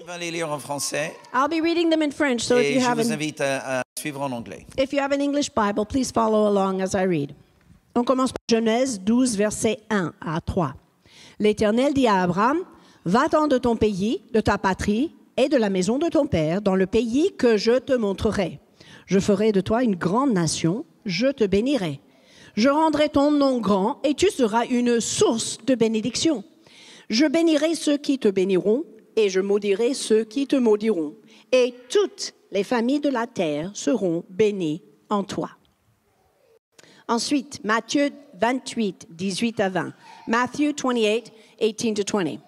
vais les lire en français I'll be reading them in French, so et je vous invite à suivre en anglais. if you have an English Bible, please follow along as I read. On commence par Genèse 12, versets 1 à 3. L'Éternel dit à Abraham, « Va-t'en de ton pays, de ta patrie et de la maison de ton père, dans le pays que je te montrerai. Je ferai de toi une grande nation, je te bénirai. Je rendrai ton nom grand et tu seras une source de bénédiction. Je bénirai ceux qui te béniront et je maudirai ceux qui te maudiront. Et toutes les familles de la terre seront bénies en toi. » Ensuite, Matthieu 28, 18 à 20. Matthew 28, 18 to 20.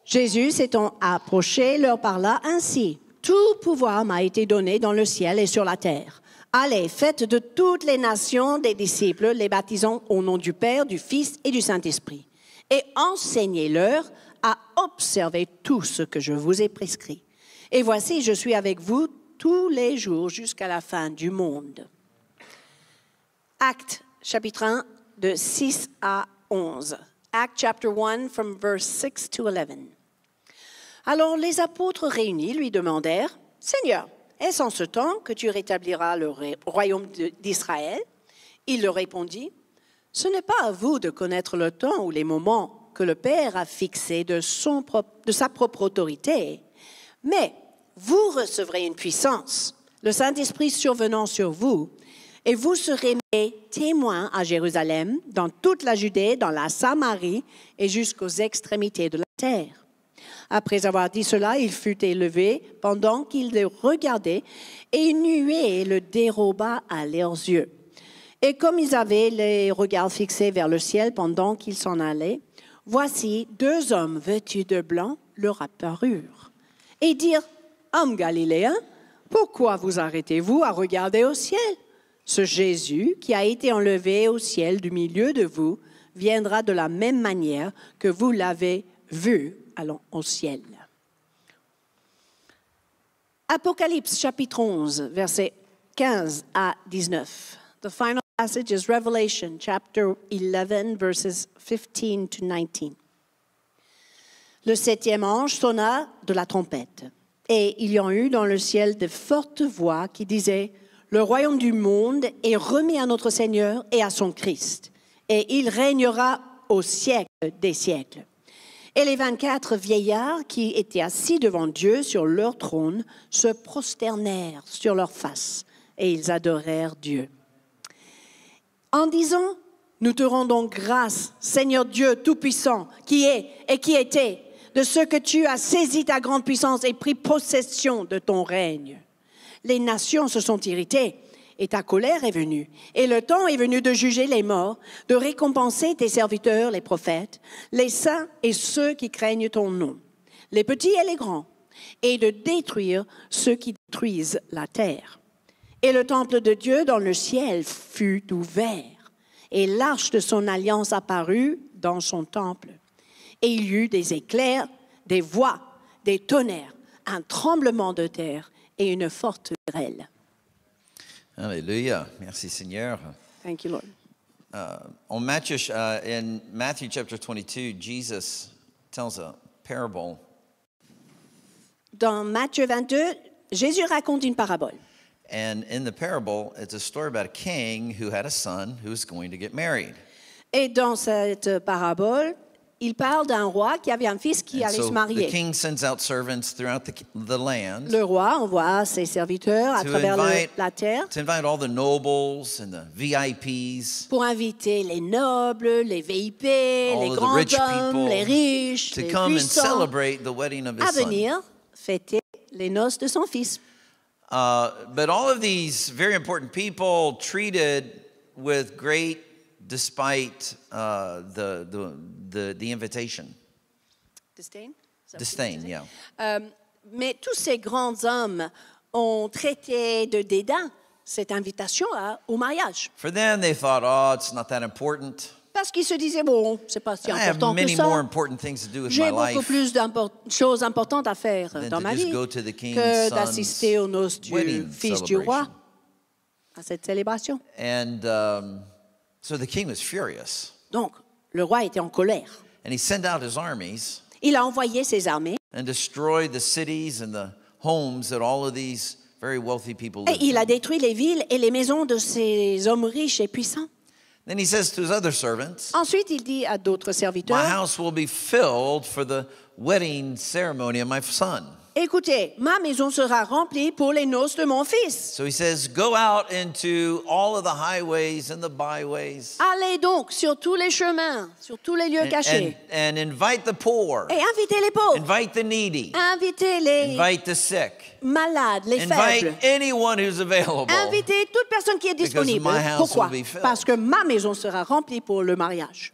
Jésus s'étant approché leur parla ainsi. « Tout pouvoir m'a été donné dans le ciel et sur la terre. Allez, faites de toutes les nations des disciples, les baptisant au nom du Père, du Fils et du Saint-Esprit. Et enseignez-leur à observer tout ce que je vous ai prescrit. Et voici, je suis avec vous tous les jours jusqu'à la fin du monde. » Actes, chapitre 1, de 6 à 11. Acts chapter 1, from verse 6 to 11. Alors les apôtres réunis lui demandèrent, « Seigneur, est-ce en ce temps que tu rétabliras le royaume d'Israël ?» Il leur répondit, « Ce n'est pas à vous de connaître le temps ou les moments que le Père a fixés de sa propre autorité, mais vous recevrez une puissance, le Saint-Esprit survenant sur vous, et vous serez mes témoins à Jérusalem, dans toute la Judée, dans la Samarie et jusqu'aux extrémités de la terre. » Après avoir dit cela, il fut élevé pendant qu'il les regardait, et une nuée le déroba à leurs yeux. Et comme ils avaient les regards fixés vers le ciel pendant qu'ils s'en allaient, voici 2 hommes vêtus de blanc leur apparurent et dirent, « Hommes galiléens, pourquoi vous arrêtez-vous à regarder au ciel? Ce Jésus qui a été enlevé au ciel du milieu de vous viendra de la même manière que vous l'avez vu allant au ciel. » Apocalypse chapitre 11, versets 15 à 19. The final passage is Revelation chapter 11, verses 15 to 19. Le 7e ange sonna de la trompette, et il y en eut dans le ciel de fortes voix qui disaient, « Le royaume du monde est remis à notre Seigneur et à son Christ, et il régnera au siècle des siècles. » Et les 24 vieillards qui étaient assis devant Dieu sur leur trône se prosternèrent sur leurs faces, et ils adorèrent Dieu. En disant, « Nous te rendons grâce, Seigneur Dieu Tout-Puissant, qui est et qui était, de ce que tu as saisi ta grande puissance et pris possession de ton règne. Les nations se sont irritées, et ta colère est venue. Et le temps est venu de juger les morts, de récompenser tes serviteurs, les prophètes, les saints et ceux qui craignent ton nom, les petits et les grands, et de détruire ceux qui détruisent la terre. Et le temple de Dieu dans le ciel fut ouvert, et l'arche de son alliance apparut dans son temple. Et il y eut des éclairs, des voix, des tonnerres, un tremblement de terre et une forte grêle. » Alléluia. Merci Seigneur. Thank you, Lord. In Matthew chapter 22, Jesus tells a parable. Dans Matthieu 22, Jésus raconte une parabole. And in the parable, it's a story about a king who had a son who was going to get married. Et dans cette parabole, il parle d'un roi qui avait un fils qui And allait so se marier. the king sends out servants throughout the land Le roi envoie ses serviteurs à travers la terre to invite all the nobles and the VIPs, pour inviter les nobles, les VIP, les of the grands rich hommes, people, les riches, to les come and puissants, celebrate the wedding of à his son. venir fêter les noces de son fils. But all of these very important people treated with great despite the invitation. Disdain, yeah. Mais tous ces grands hommes ont traité de dédain cette invitation au mariage. For them, they thought, oh, it's not that important. Parce qu'ils se disaient, bon, c'est pas si I have important que many more ça. important things to do with my J'ai beaucoup life plus de choses importantes à faire than dans to ma just vie go to the king's que son's d'assister aux noces du wedding fils du roi, celebration. à cette célébration. And so the king was furious. Donc, le roi était en colère. And he sent out his armies Il a envoyé ses armées and destroyed the cities and the homes that all of these very wealthy people Et lived il a in. détruit les villes et les maisons de ces hommes riches et puissants. Then he says to his other servants, Ensuite, il dit à d'autres my serviteurs, house will be filled for the wedding ceremony of my son. écoutez, ma maison sera remplie pour les noces de mon fils. So he says, go out into all of the highways and the byways Allez donc sur tous les chemins, sur tous les lieux cachés, and invite the poor, et invitez les pauvres, invite the needy, invitez les invite the sick, malades, les invite faibles. anyone who's available. Invitez toute personne qui est disponible. my house Pourquoi? will be filled. Parce que ma maison sera remplie pour le mariage.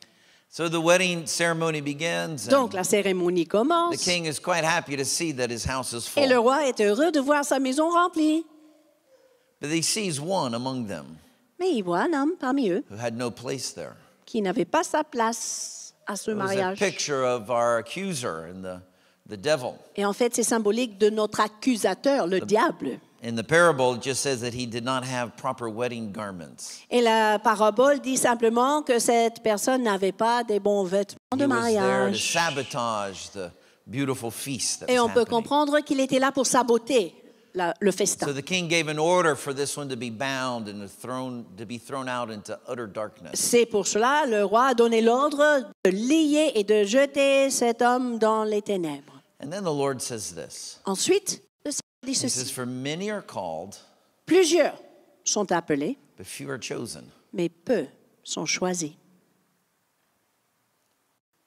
So the wedding ceremony begins, Donc and la cérémonie the commence king is quite happy to see that his house is et le full. roi est heureux de voir sa maison remplie. But he sees one among them Mais il voit un homme parmi eux who had no place there. qui n'avait pas sa place à ce It was a mariage. picture of our accuser and the devil. Et en fait, c'est symbolique de notre accusateur, le diable. In the parable, it just says that he did not have proper wedding garments. Et la parabole dit simplement que cette personne n'avait pas des bons vêtements de He was there to mariage. sabotage the beautiful feast that Et was on peut happening. comprendre qu'il était là pour saboter le festin. So the king gave an order for this one to be bound and to be thrown out into utter darkness. C'est pour cela le roi a donné l'ordre de lier et de jeter cet homme dans les ténèbres. And then the Lord says this. Ensuite, le Seigneur dit He says, ceci. for many are called, Plusieurs sont appelés, but few are chosen. mais peu sont choisis.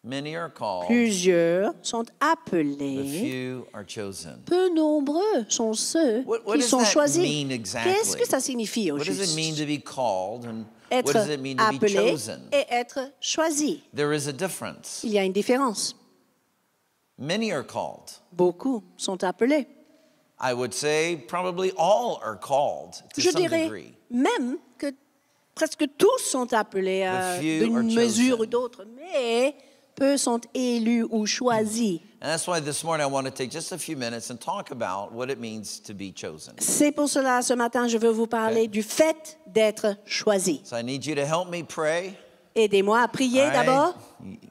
Many are called, Plusieurs sont but appelés, few are chosen. peu nombreux sont ceux What qui does sont that choisis. mean exactly? Qu'est-ce que ça signifie au What does it mean juste? to be called and what Être does it mean to be appelé chosen? et être choisi. There is a difference. Il y a une différence. Many are called. Beaucoup sont appelés. I would say probably all are called to Je some dirais degree. même que presque tous sont appelés à The few are une mesure ou chosen. d'autre, mais peu sont élus ou choisis. And that's why this morning I want to take just a few minutes and talk about what it means to be chosen. C'est pour cela, ce matin, je veux vous parler du fait d'être choisi. So I need you to help me pray. Aidez-moi à prier All right? d'abord,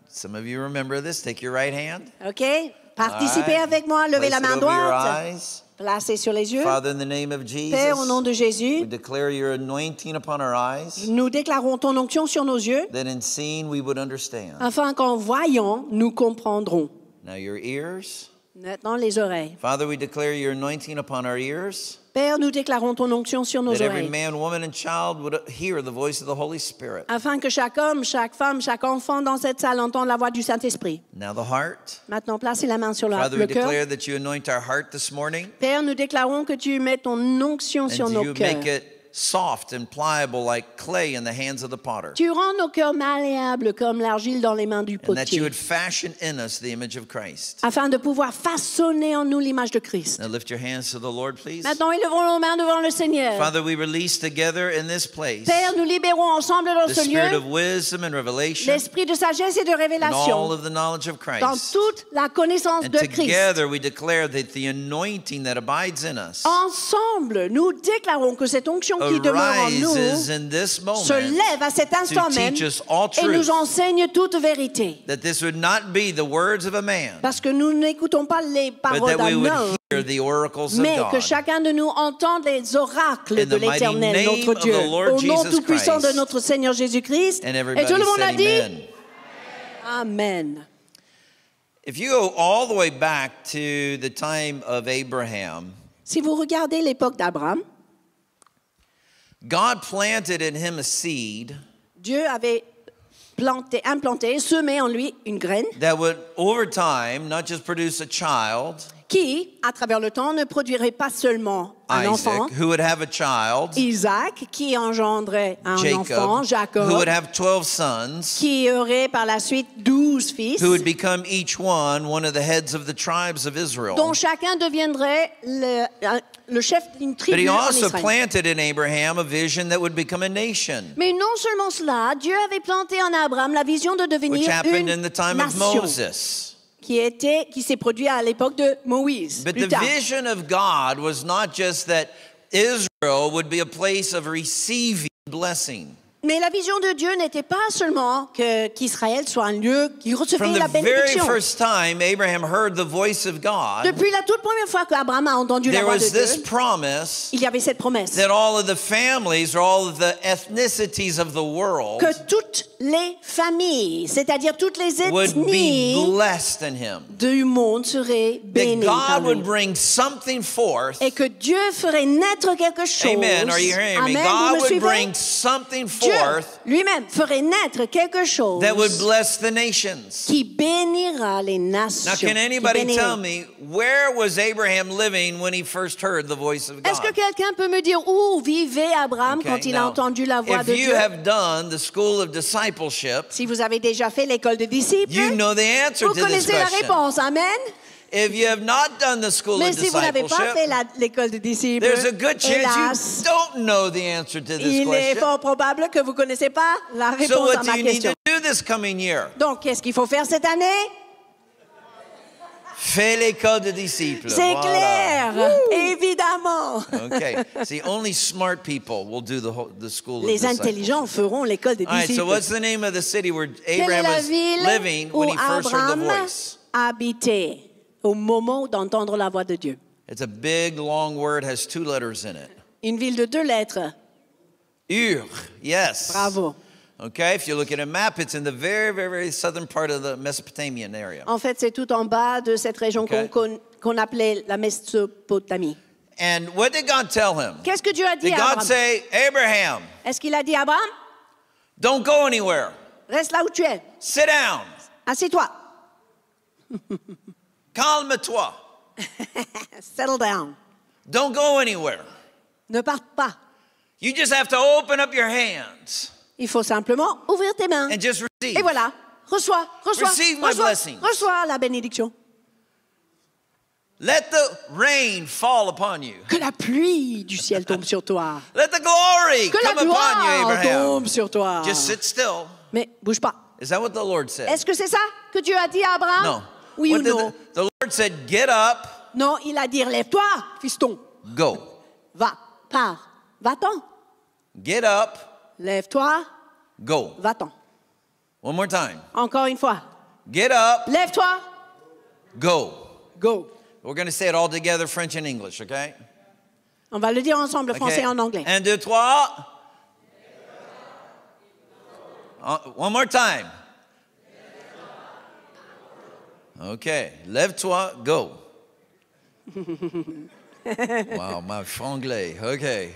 Some of you remember this. Take your right hand. OK? Participez All right. avec moi, levez Place la it main over your droite, eyes. placez sur les yeux. Father, in the name of Père, au nom Jesus, de Jésus, we declare your anointing upon our eyes, nous déclarons ton onction sur nos yeux, that in seeing we would understand. afin qu'en voyant, nous comprendrons. Now your ears. Maintenant, les oreilles. Father, we declare your anointing upon our ears, Père, nous déclarons ton onction sur nos that every oreilles, man, woman, and child would hear the voice of the Holy Spirit. afin que chaque homme, chaque femme, chaque enfant dans cette salle entende la voix du Saint-Esprit. Now the heart. Maintenant, placez la main sur Father, le we cœur. declare that you anoint our heart this morning, Père, nous déclarons que tu mets ton onction and sur nos you cœurs. make it soft and pliable like clay in the hands of the potter, Tu rends nos cœurs malléables comme l'argile dans les mains du and that you potier, would fashion in us the image of Christ. afin de pouvoir façonner en nous l'image de Christ. Now lift your hands to the Lord, please. Maintenant, élevons nos mains devant le Seigneur. Father, we release together in this place Père, nous libérons ensemble dans the ce spirit lieu of wisdom and revelation l'esprit de sagesse et de and all révélation of the knowledge of dans Christ. toute la connaissance And de Christ. together we declare that the anointing that abides in us Ensemble, nous déclarons que cette onction qui demeure en nous arises in this se moment, lève à cet instant to même teach us all et nous truth. enseigne toute vérité. That this would not be the words of a man, Parce que nous n'écoutons pas les but paroles that we d'un would homme, hear the oracles of mais que God. chacun de nous entende les oracles In de the mighty l'Éternel, name notre of Dieu. the Lord Au nom Jesus tout-puissant de Christ. notre Seigneur Jésus-Christ. And Et everybody tout le monde a said dit amen. Amen. If you go all the way back to the time of Abraham, Si vous regardez l'époque d'Abraham, God planted in him a seed Dieu avait implanté, semé en lui une graine that would, over time, not just produce a child, qui, à travers le temps, ne produirait pas seulement un enfant, Isaac, who would have a child, Isaac, qui engendrait un enfant, Jacob, who would Jacob, have 12 sons, qui aurait par la suite 12 fils, who would become each one of the heads of the tribes of Israel. dont chacun deviendrait le chef d'une But tribu he en also Israël. planted in Abraham a vision that would become a nation, Mais non seulement cela, Dieu avait planté en Abraham la vision de which devenir happened une in the time of nation Moses. qui s'est produit à l'époque de Moïse. But Plus the tard. vision of God was not just that Israel would be a place of receiving blessing. Mais la vision de Dieu n'était pas seulement qu'Israël soit un lieu qui recevait From la the very bénédiction. first time Abraham heard the voice of God, Depuis la toute première fois qu'Abraham a entendu la there voix de was this Dieu, promise il y avait cette promesse that all of the families or all of the ethnicities of the world que toutes les familles, c'est-à-dire toutes les would be ethnies blessed in him. du monde seraient That bénies par God lui. would bring something forth. Et que Dieu ferait naître quelque chose. Amen. Are you hearing me? Amen, God vous me would suivez? bring something Dieu forth lui-même ferait naître quelque chose that would bless the nations. qui bénira les nations. Now, can qui anybody bénirait. tell me, where was Abraham living when he first heard the voice of Est-ce que God? quelqu'un peut me dire où vivait Abraham Okay, quand il a now, entendu la voix if de you Dieu? have done the school of discipleship, Si vous avez déjà fait l'école de disciples, you know the answer vous to this connaissez la question. réponse. Amen. If you have not done the school Mais of si vous n'avez pas fait discipleship, l'école de disciples, there's a good chance hélas, you don't know the answer to this il est question. fort probable que vous ne connaissez pas la So réponse à what do ma you need question. to do this coming year? Donc, qu'est-ce qu'il faut faire cette année? Fais l'école de disciples. C'est Voilà. clair, évidemment. Okay. See, only smart people will do the school of Les discipleship. intelligents feront l'école des All right, so disciples. what's the name of the city where Quelle est Abraham la was ville living où when he first heard the Abraham voice? habitait au moment d'entendre la voix de Dieu? It's a big, long word, has 2 letters in it. Une ville de 2 lettres. Ur, yes. Bravo. Okay, if you look at a map, it's in the very, very, very southern part of the Mesopotamian area. En fait, c'est tout en bas de cette région Okay. qu'on appelait la Mésopotamie. And what did God tell him? Qu'est-ce que Dieu a dit Did à God Abraham? say, Abraham, Est-ce qu'il a dit à Abraham, don't go anywhere. reste là où tu es, Sit down. assieds-toi, Calme-toi. settle down, Don't go anywhere. ne parte pas. You just have to open up your hands Il faut simplement ouvrir tes mains. and just receive. Et voilà, reçois, Receive my blessings. reçois la bénédiction. Let the rain fall upon you. Que la pluie du ciel tombe sur toi. Let the glory Que la come upon you, gloire Abraham. tombe sur toi. Just sit still. Mais bouge pas. Is that what the Lord said? Est-ce que c'est ça que Dieu a dit à Abraham? No. Oui What ou did non? the Lord said, get up, Non, il a dit lève-toi, fiston. go. Va, pars, va-t'en. Get up, Lève-toi, go. va-t'en. One more time. Encore une fois. Get up, Lève-toi, go. go. We're going to say it all together, French and English, okay? On va le dire ensemble, français et en anglais. 1, 2, 3. One more time. Okay. Lève-toi, go. Wow, my franglais. Okay.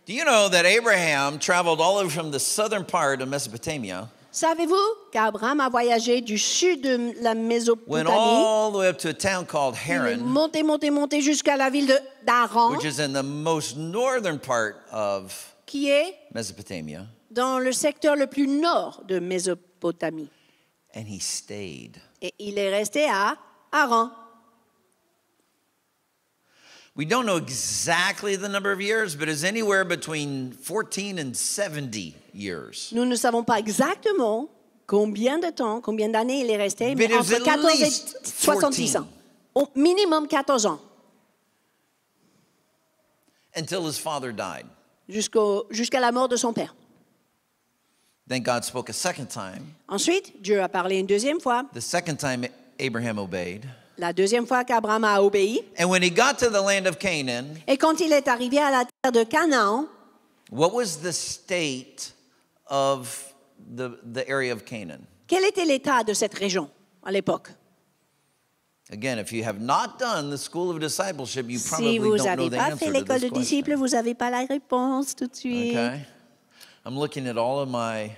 Do you know that Abraham traveled all over from the southern part of Mesopotamia, Savez-vous qu'Abraham a voyagé du sud de la went Mésopotamie, all the way up to a town called il est Haran, monté jusqu'à la ville d'Aran, which is in the most northern part of qui est Mesopotamia, dans le secteur le plus nord de Mésopotamie. and he stayed. Et il est resté à Haran. We don't know exactly the number of years, but it's anywhere between 14 and 70 years. Nous ne savons pas exactement combien de temps, combien d'années il est resté, mais But it was entre at 14 et least 70 ans. 14. Au minimum 14 ans, Until his father died. jusqu'à la mort de son père. Then God spoke a second time. Ensuite, Dieu a parlé une deuxième fois. The second time Abraham obeyed. La deuxième fois qu'Abraham a obéi. And when he got to the land of Canaan, Et quand il est arrivé à la terre de Canaan, what was the state of the area of Canaan? quel était l'état de cette région à l'époque? Again, if you have not done the school of discipleship, you Si probably vous don't know n'avez the pas answer fait to l'école this de disciples, question. vous n'avez pas la réponse tout de suite. Okay? I'm looking at all of my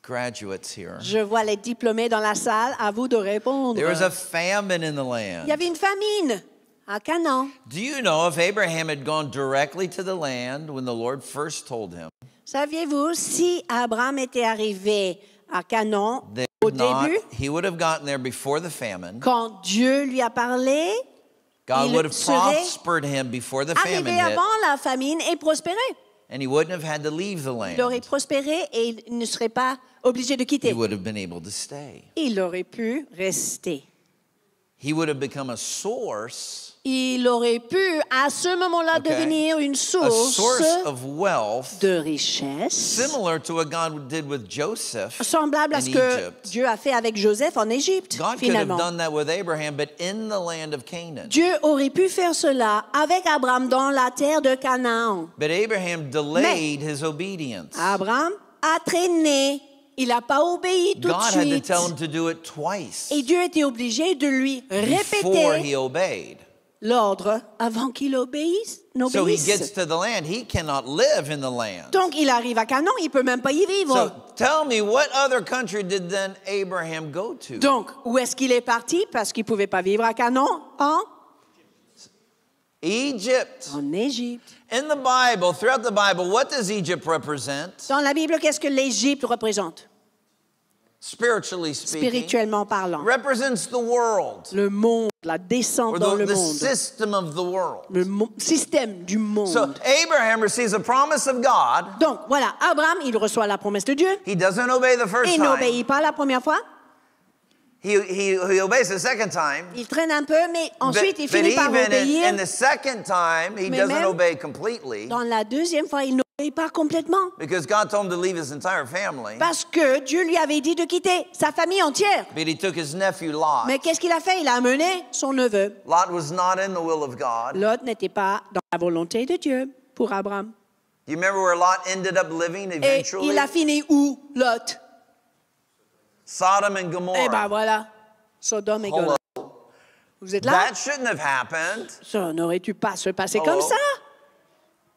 graduates here. Je vois les diplômés dans la salle, à vous de répondre. There was a famine in the Il y land. avait une famine à Canaan. Do you know if Abraham had gone directly to the land when the Lord first told him, Saviez-vous, si Abraham était arrivé à Canaan they au would not, début, he would have gotten there before the famine. quand Dieu lui a parlé, God il would have serait prospered him before the famine arrivé hit, avant la famine et prospéré. and he wouldn't have had to leave the Il aurait land. prospéré et il ne serait pas obligé de He quitter. would have been able to stay. Il aurait pu rester. He would have become a source il aurait pu à ce moment-là Okay. devenir une a source source of wealth de richesse, similar to what God did with Joseph semblable à in ce que Egypt. Dieu a fait avec Joseph en Égypte, God could have finalement. done that with Abraham, but in the land of Canaan. Dieu aurait pu faire cela avec Abraham dans la terre de Canaan. But Abraham delayed his obedience. Abraham a traîné. Il n'a pas obéi tout God de had to suite. tell him to do it twice Et Dieu était obligé de lui before répéter he obeyed. l'ordre avant qu'il obéisse. So he gets to the land. He cannot live in the land. Donc il arrive à Canaan, il ne peut même pas y vivre. So tell me, what other country did then Abraham go to? Donc où est-ce qu'il est parti? Parce qu'il ne pouvait pas vivre à Canaan, Egypt. en Égypte. In the Bible, throughout the Bible, what does Egypt represent? Dans la Bible, qu'est-ce que l'Égypte représente? Spiritually speaking, Spirituellement parlant. represents the world, Le monde, la descente or dans le the monde. system of the world. Le système du monde. So Abraham receives a promise of God. Donc voilà, Abraham, il reçoit la promesse de Dieu. He doesn't obey the first Il time. n'obéit pas la première fois. He obeys the second time. Il traîne un peu, mais ensuite il But finit par even obéir. in the second time, he Mais doesn't même obey completely Dans la deuxième fois, il n'obéit pas complètement. because God told him to leave his entire family. Parce que Dieu lui avait dit de quitter sa famille entière. But he took his nephew Lot. Mais qu'est-ce qu'il a fait? Il a amené son neveu. Lot was not in the will of God. Lot n'était pas dans la volonté de Dieu pour Abraham. Do you remember where Lot ended up living Et eventually? il a fini où, Lot? Sodom and Eh ben Gomorrah. voilà, Sodome et Hello. Gomorrhe. Vous êtes là? That shouldn't have happened. Ça n'aurait dû pas se passer Hello. comme ça.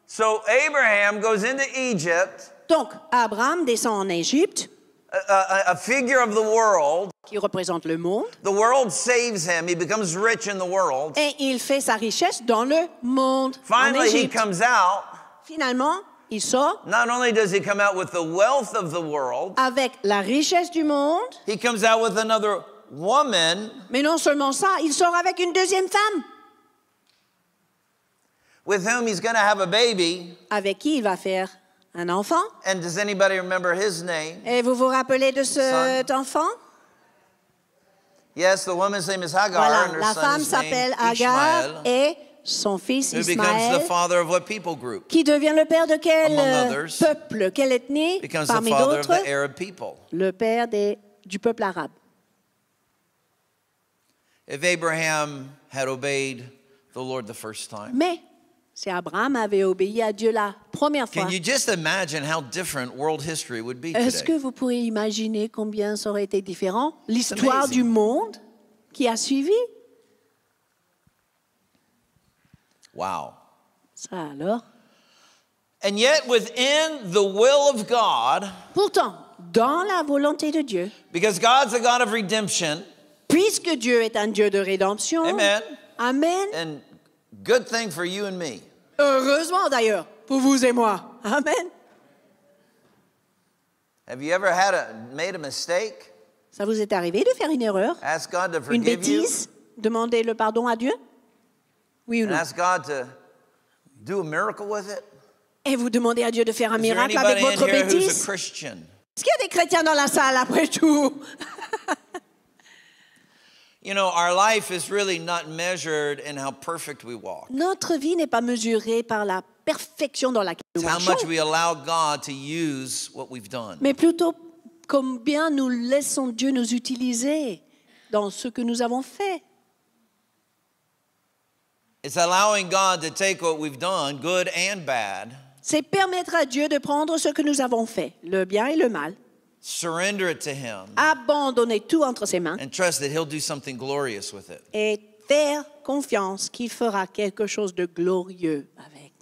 So Abraham goes into Egypt, Donc, Abraham descend en Égypte, a figure of the world. qui représente le monde, The world saves him. He becomes rich in the world. et il fait sa richesse dans le monde, en Finally, he Égypte. comes out. Finalement, il sort Not only does he come out with the wealth of the world, avec la richesse du monde, he comes out with another woman mais non seulement ça, il sort avec une deuxième femme, with whom he's going to have a baby. avec qui il va faire un enfant. And does anybody remember his name? Et vous vous rappelez de cet enfant? Yes, the woman's name is Hagar, Voilà, and her la son femme is s'appelle named Agar Ishmael, et son fils who becomes the Ismaël, father of what people group? qui devient le père de quel Among others, peuple, quelle ethnie Becomes the parmi father of d'autres? the Arab people. Le père du peuple arabe. If Abraham had obeyed the Lord the first time, Mais si Abraham avait obéi à Dieu la première fois, can you just imagine how different world history would be est-ce que today? vous pourriez imaginer combien ça aurait été différent? L'histoire amazing. du monde qui a suivi? Wow. Ça alors? And yet, within the will of God, Pourtant, dans la volonté de Dieu, because God's a God of redemption, puisque Dieu est un Dieu de rédemption, amen, Amen. and good thing for you and me. Heureusement d'ailleurs, pour vous et moi. Amen. Have you ever made a mistake? Ça vous est arrivé de faire une erreur, Ask God to une forgive you, bêtise, demander le pardon à Dieu? Oui ou and non? ask God to do a miracle with it? Et vous demandez à Dieu de faire un Is there miracle avec anybody in votre here who's a bêtise? Christian? Est-ce qu'il y a des chrétiens dans la salle après tout? You know, our life is really not measured in how perfect we walk. Notre vie n'est pas mesurée par la perfection dans laquelle nous It's how much marchons, we allow God to use what we've done. mais plutôt combien nous laissons Dieu nous utiliser dans ce que nous avons fait. It's allowing God to take what we've done, good and bad, C'est permettre à Dieu de prendre ce que nous avons fait, le bien et le mal, surrender it to Him, abandonner tout entre ses mains and trust that He'll do something glorious with it. et faire confiance qu'il fera quelque chose de glorieux avec.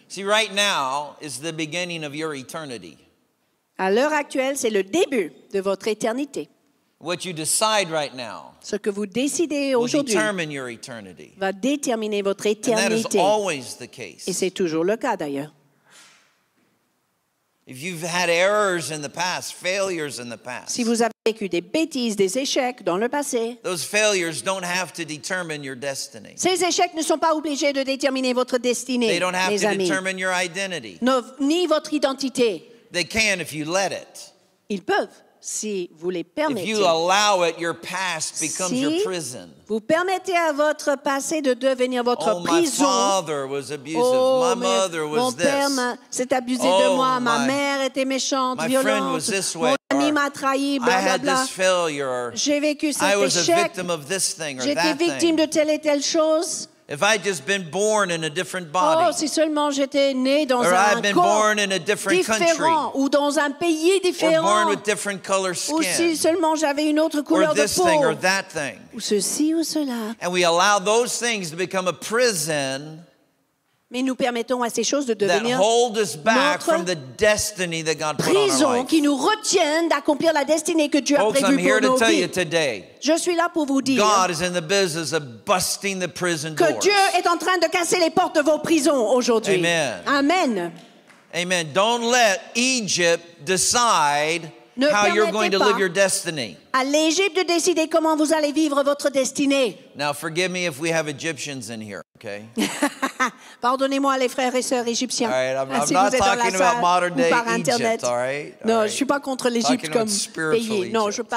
See, right now is the beginning of your eternity. À l'heure actuelle, c'est le début de votre éternité. What you decide right now Ce que vous décidez will aujourd'hui determine your eternity. va déterminer votre And that is éternité. always the Et case. c'est toujours le cas d'ailleurs. If you've had errors in the past, failures in the past, Si vous avez vécu des bêtises, des échecs dans le passé, those failures don't have to determine your destiny. ces échecs ne sont pas obligés de déterminer votre destinée, They don't have mes to amis, determine your identity. ni votre identité. They can if you let it. Ils peuvent, si vous les If permettez, you allow it, your past becomes si your prison. vous permettez à votre passé de devenir votre Oh, my prison. father was abusive. Oh, My mais mother mon was père this. s'est abusé de Oh, moi, ma my- mère était méchante, my friend violente, was this mon way, ami or m'a trahi, I had blablabla. this failure. J'ai vécu I cet was a échec, victim of this thing or j'étais that victime thing. de telle et telle chose. If I'd just been born in a different Oh, body, si seulement j'étais né dans or un I've been corps born in a different country, différent ou dans un pays or différent, born with different color ou si skin, seulement j'avais une autre or couleur de this thing or peau, that thing. ou ceci ou cela. And we allow those things to become a prison Mais nous permettons à ces choses de that devenir hold us back notre from the destiny that God put on our prison life. qui nous retiennent d'accomplir la destinée que Dieu a Folks, I'm prévue here pour to nos tell you vies. today, Je suis là pour vous dire God is in the business of busting the prison que doors. Dieu est en train de casser les portes de vos prisons aujourd'hui. Amen. Amen. Amen. Don't let Egypt decide Ne how you're permettez going to pas live your destiny. À l'Égypte de décider comment vous allez vivre votre destinée. Now, forgive me if we have Egyptians in here, okay? Pardonnez-moi les frères et sœurs égyptiens. All right, I'm si not vous êtes dans la talking about salle modern ou day par Internet. Egypt, all right? All Non, right. je ne suis pas contre l'Égypte Talking comme about spiritual pays. Non, je Egypt.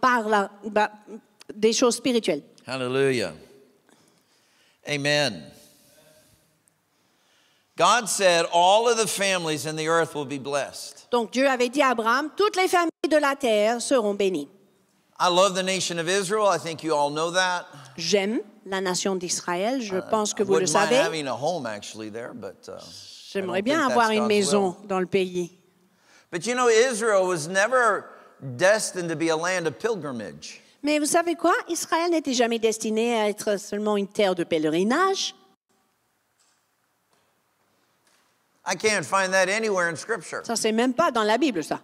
parle des choses spirituelles. Hallelujah. Amen. God said all of the families in the earth will be blessed. Donc Dieu avait dit à Abraham, toutes les familles de la terre seront bénies. I love the nation of Israel. I think you all know that. J'aime la nation d'Israël, je pense que I vous le wouldn't mind savez. having a home actually there, but I J'aimerais don't bien think avoir that's une God's maison will. dans le pays. But you know, Israel was never destined to be a land of pilgrimage. Mais vous savez quoi? Israël n'était jamais destiné à être seulement une terre de pèlerinage. I can't find that anywhere in Scripture. Ça, c'est même pas dans la Bible, ça.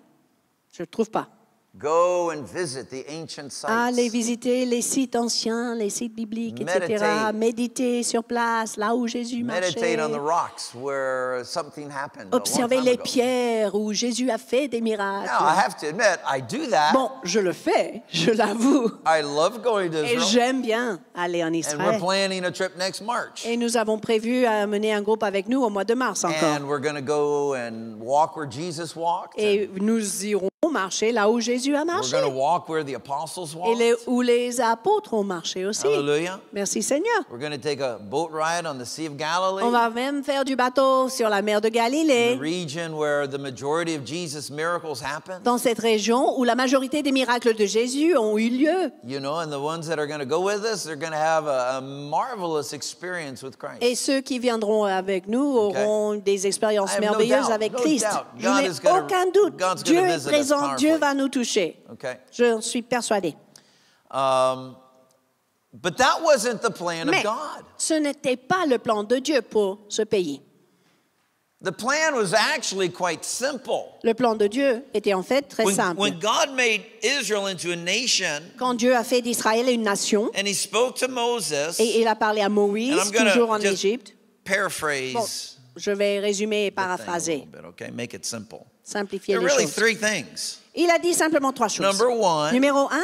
Je ne trouve pas. Go and visit the ancient sites. Allez visiter les sites anciens, les sites bibliques, etc. Meditate. Méditer sur place, là où Jésus marchait. Meditate on the rocks where something happened a long Observer time les ago. pierres où Jésus a fait des miracles. Now, I have to admit, I do that. Bon, je le fais, je l'avoue. I love going to Et Israel. j'aime bien aller en And we're Israël. planning a trip next March. Et nous avons prévu à mener un groupe avec nous au mois de mars encore. And we're going to go and walk where Jesus walked. Et nous irons marcher là où Jésus a We're marché. going to walk where the apostles Et walked. où les apôtres ont marché aussi. Hallelujah. Merci Seigneur. We're going to take a boat ride on the Sea of Galilee, On va même faire du bateau sur la mer de the Galilée, region where the majority of Jesus' miracles happened. dans cette région où la majorité des miracles de Jésus ont eu lieu. You know, and the ones that are going to go with us, they're going to have a marvelous experience with Christ. Et ceux qui viendront avec nous auront des expériences I have no merveilleuses doubt, avec no Christ. doubt. Je God n'ai is gonna- aucun doute. God's Dieu gonna est visit us présent, powerfully. Dieu va nous toucher. Okay? Je suis persuadée. But that wasn't the plan Mais of God. ce n'était pas le plan de Dieu pour ce pays. The plan was actually quite simple. Le plan de Dieu était en fait très simple. When God made Israel into a nation, Quand Dieu a fait d'Israël une nation, and he spoke to Moses, et il a parlé à and Moïse, I'm going toujours en to just Égypte. paraphrase Bon, je vais résumer et the thing a paraphraser, little bit, okay? Make it simple. simplifier There are les really choses. three things. Il a dit simplement trois choses. Number one, Numéro 1,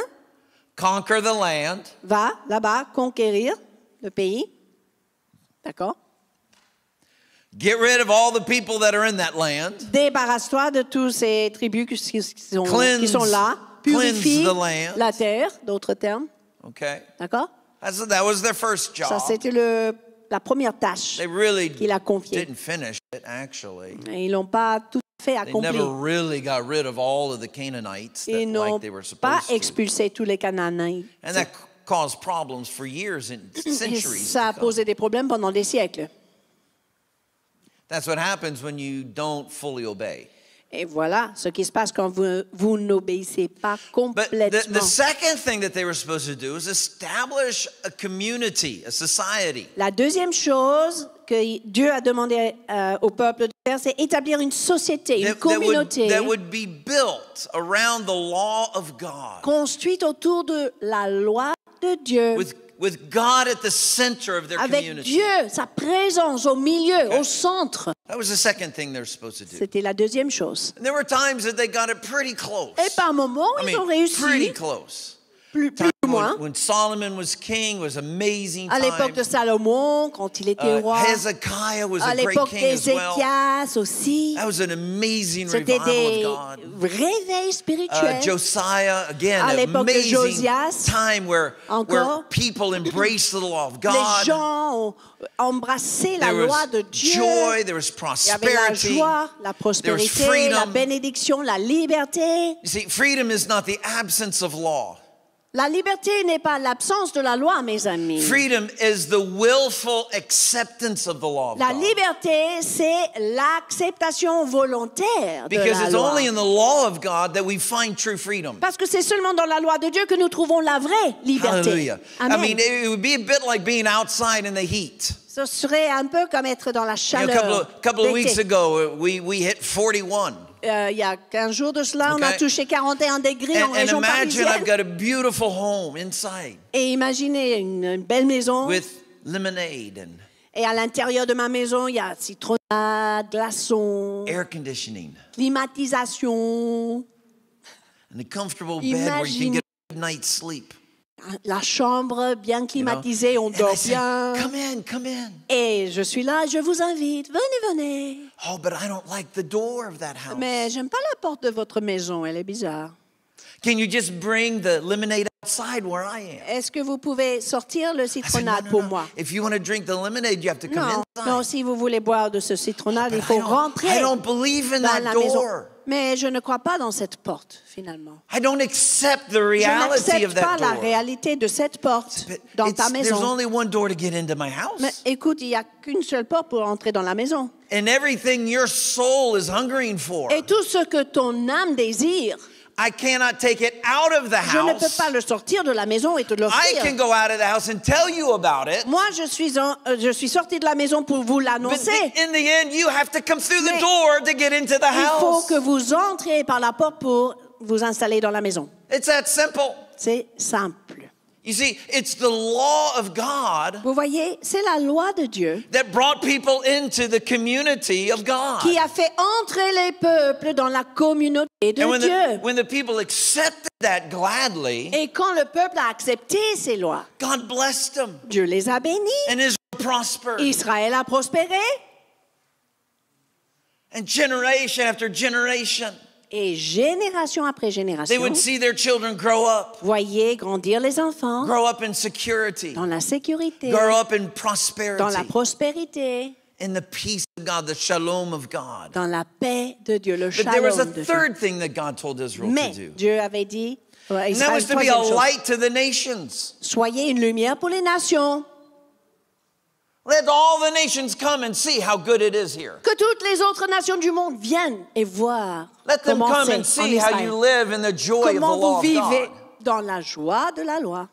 conquer the land. va là-bas conquérir le pays. D'accord? Get rid of all the people that are in that land. Débarrasse-toi de tous ces tribus qui sont là. Purifie the land. la terre, d'autres termes. Okay? D'accord? That was their first Ça, job. c'était la première tâche They really qu'il a confiée. didn't finish it, actually. Et ils n'ont pas tout à fait They never accompli. really got rid of all of the Canaanites that, Ils n'ont like they were pas supposed to. expulsé tous les Cananéens. And that caused problems for years and Et centuries. ça a to come. posé des problèmes pendant des siècles. That's what happens when you don't fully obey. Et voilà ce qui se passe quand vous n'obéissez pas But the complètement. second thing that they were supposed to do is establish a community, a society. La deuxième chose que Dieu a demandé au peuple de faire, c'est établir une société, une communauté that would be built around the law of God, construite autour de la loi de Dieu, with God at the center of their avec community. Dieu, sa présence au milieu, au centre. That was the second thing they're supposed to do. C'était la deuxième chose. And there were times that they got it pretty close. Et par moments, I ils ont mean, réussi, pretty close. plus ou Moi, when Solomon was king, it was amazing à l'époque de time. Salomon, quand il était roi, Hezekiah was à a great l'époque king as well. d'Ézéchias aussi, That was an amazing c'était revival des of God. réveils spirituels. Josiah, again, À an l'époque de amazing Josias, time where encore, people embraced the law of Les God. gens ont embrassé la There loi was de Dieu. joy, there was Il y avait la prosperity. joie, la prospérité, freedom. la bénédiction, la liberté. You see, freedom is not the absence of law. La liberté n'est pas l'absence de la loi, mes amis. Freedom is the willful acceptance of the law of La God. liberté, c'est l'acceptation volontaire de Because la it's loi. only in the law of God that we find true freedom. Parce que c'est seulement dans la loi de Dieu que nous trouvons la vraie liberté. Hallelujah. Amen. I mean, it would be a bit like being outside in the heat. Ce serait un peu comme être dans la You know, chaleur. a couple of weeks d'été. ago, we hit 41. Il y a 15 jours de cela, on a Okay. touché 41 degrés en And région imagine I've parisienne. got a beautiful home inside Et imaginez une belle maison. with lemonade and Et à l'intérieur de ma maison, il y a citronnade, glaçons, air conditioning climatisation, and a comfortable bed where you can get a good night's sleep. la chambre bien you know? climatisée, on And I dort say, bien. come in. Et je suis là, je vous invite, venez. Oh, but I don't like the door of that house. Mais j'aime pas la porte de votre maison, elle est bizarre. Can you just bring the lemonade outside where I am? Est-ce que vous pouvez sortir le I said, citronnade pour moi? If you want to drink the lemonade, you have to come Non, inside. non, si vous voulez boire de ce citronnade, il But faut rentrer I don't believe in dans that la maison. door. Mais je ne crois pas dans cette porte, finalement. I don't accept the Je reality of n'accepte pas that la door. réalité de cette porte But dans ta there's maison. only one door to get into my house. Mais écoute, il n'y a qu'une seule porte pour entrer dans la maison. And everything your soul is hungering for, Et tout ce que ton âme désire, I cannot take it out of the je ne peux house. pas le sortir de la maison et te I l'offrir. can go out of the house and tell you about it. Moi, je suis sortie de la maison pour vous But l'annoncer. in the end, you have to come through the Mais door to get into the Il faut house. que vous entriez par la porte pour vous installer dans la maison. It's that simple. C'est simple. You see, it's the law of God Vous voyez, c'est la loi de Dieu that brought people into the community of God. qui a fait entrer les peuples dans la communauté de And Dieu. when the people accepted that gladly, Et quand le peuple a accepté ces lois, God blessed them Dieu les a bénis. and Israel prospered. Israël a prospéré. And generation after generation, Et génération après they génération, would see their children grow up grandir les enfants in security, dans la sécurité, grow up in dans la prosperity, prospérité, in the peace of God, the shalom of God. dans la paix de Dieu, le But there was a shalom de Dieu. third thing that God told Israel Mais to do. Dieu avait dit, à And that Israël, was to be a troisième chose, light to the nations. soyez une lumière pour les nations, Let all the nations come and see how good it is here. que toutes les autres nations du monde viennent et voir Let them comment come c'est and en see how Israël, you live in the joy of the comment law vous of vivez God. dans la joie de la loi.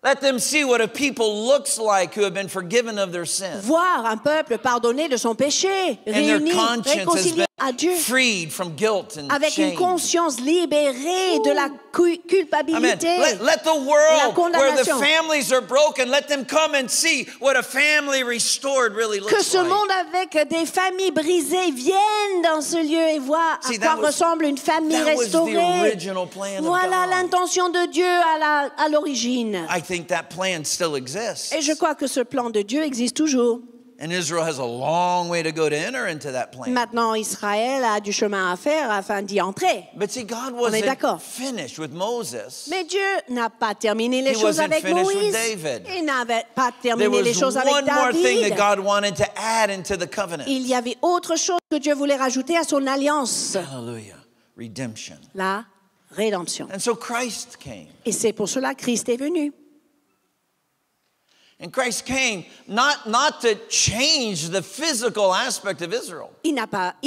Let them see what a people looks like who have been forgiven of their sin. Voir un peuple pardonné de son péché, And their réuni, conscience has réconcilié à Dieu, been freed from guilt and avec une shame. conscience libérée de la Amen. culpabilité. Let the la world where the condamnation. families are broken, let them come and see what a family restored really Que looks ce like. monde avec des familles brisées viennent dans ce lieu et voient à See, quoi that was- ressemble une famille that was the restaurée. original plan of Voilà God. l'intention de Dieu à l'origine. I think that plan still exists. Et je crois que ce plan de Dieu existe toujours. And Israel has a long way to go to enter into that plan. Maintenant, Israël a du chemin à faire afin d'y entrer. But see, God On est wasn't d'accord. finished with Moses. Mais Dieu n'a pas terminé les He choses wasn't avec finished with Moïse. David. Il n'avait pas There terminé les was choses avec one more thing that David. God wanted to add into the covenant. Il y avait autre chose que Dieu voulait rajouter à son alliance, Hallelujah. Redemption. la rédemption. And so Christ came. Et c'est pour cela que Christ est venu. And Christ came not to change the physical aspect of Israel. Il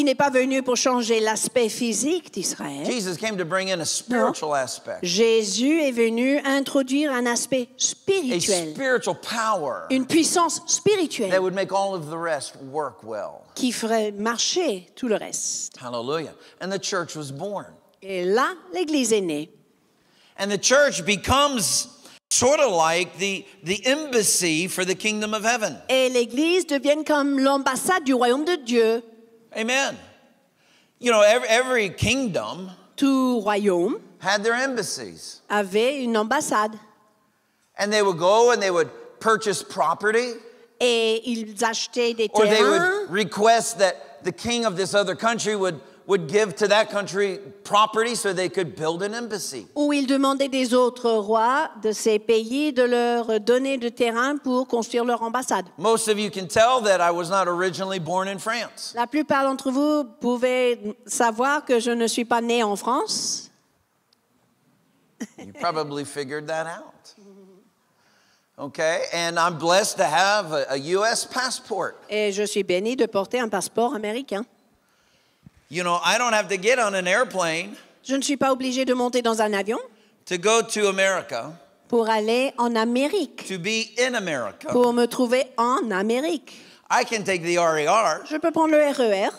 n'est pas venu pour changer l'aspect physique d'Israël. Jesus came to bring in a spiritual aspect, Jésus est venu introduire un aspect a spirituel, spiritual power une puissance that spirituelle would make all of the rest work well. qui ferait marcher tout le reste. Hallelujah. And the church was born. Et là, l'Église est née. And the church becomes sort of like the embassy for the kingdom of heaven. Et l'Église devient comme l'ambassade du royaume de Dieu. Amen. You know, every kingdom Tout royaume had their embassies. avait une ambassade. And they would go and they would purchase property. Et ils achetaient des Or they terrains. would request that the king of this other country would give to that country property so they could build an embassy. Où ils demandaient des autres rois de ces pays de leur donner du terrain pour construire leur ambassade. Most of you can tell that I was not originally born in France. La plupart d'entre vous pouvez savoir que je ne suis pas né en France. You probably figured that out. Okay, and I'm blessed to have a U.S. passport. Et je suis béni de porter un passeport américain. You know, I don't have to get on an airplane Je ne suis pas obligé de monter dans un avion to go to America, pour aller en Amérique, to be in America. pour me trouver en Amérique. I can take the RER, Je peux prendre le RER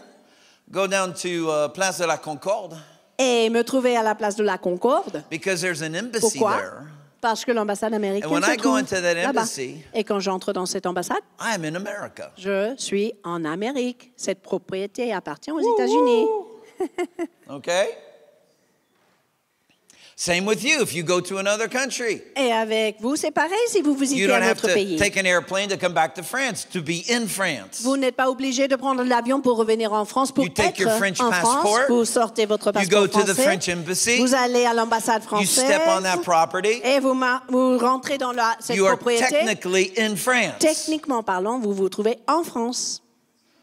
go down to Place de la Concorde, et me trouver à la place de la Concorde. because there's an embassy Pourquoi? there. Parce que l'ambassade américaine And when se I go trouve into that là-bas. embassy, Et quand j'entre dans cette ambassade, I'm in America. je suis en Amérique. Cette propriété appartient aux États-Unis. Okay? Same with you if you go to another country. Et avec vous, c'est pareil si vous You visitez don't un have autre to pays. take an airplane to come back to France, to be in France. Vous n'êtes pas obligé de prendre l'avion pour revenir en France, pour You take être your French en France. passport. Vous sortez votre You passeport go to the français. French embassy. Vous allez à l'ambassade You française. step on that property. Et vous rentrez dans cette You are propriété. technically in France. Techniquement parlant, vous vous trouvez en France.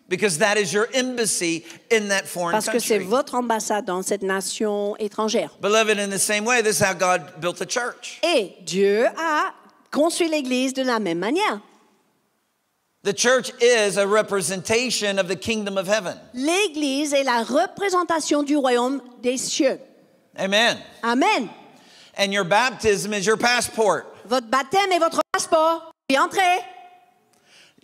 Because that is your embassy in that foreign Parce que c'est country. votre ambassade dans cette nation étrangère. Beloved, in the same way, this is how God built the church. Et Dieu a construit l'Église de la même manière. The church is a representation of the kingdom of heaven. L'Église est la représentation du royaume des cieux. Amen. Amen. And your baptism is your passport. Votre baptême est votre passeport. Puis entrez.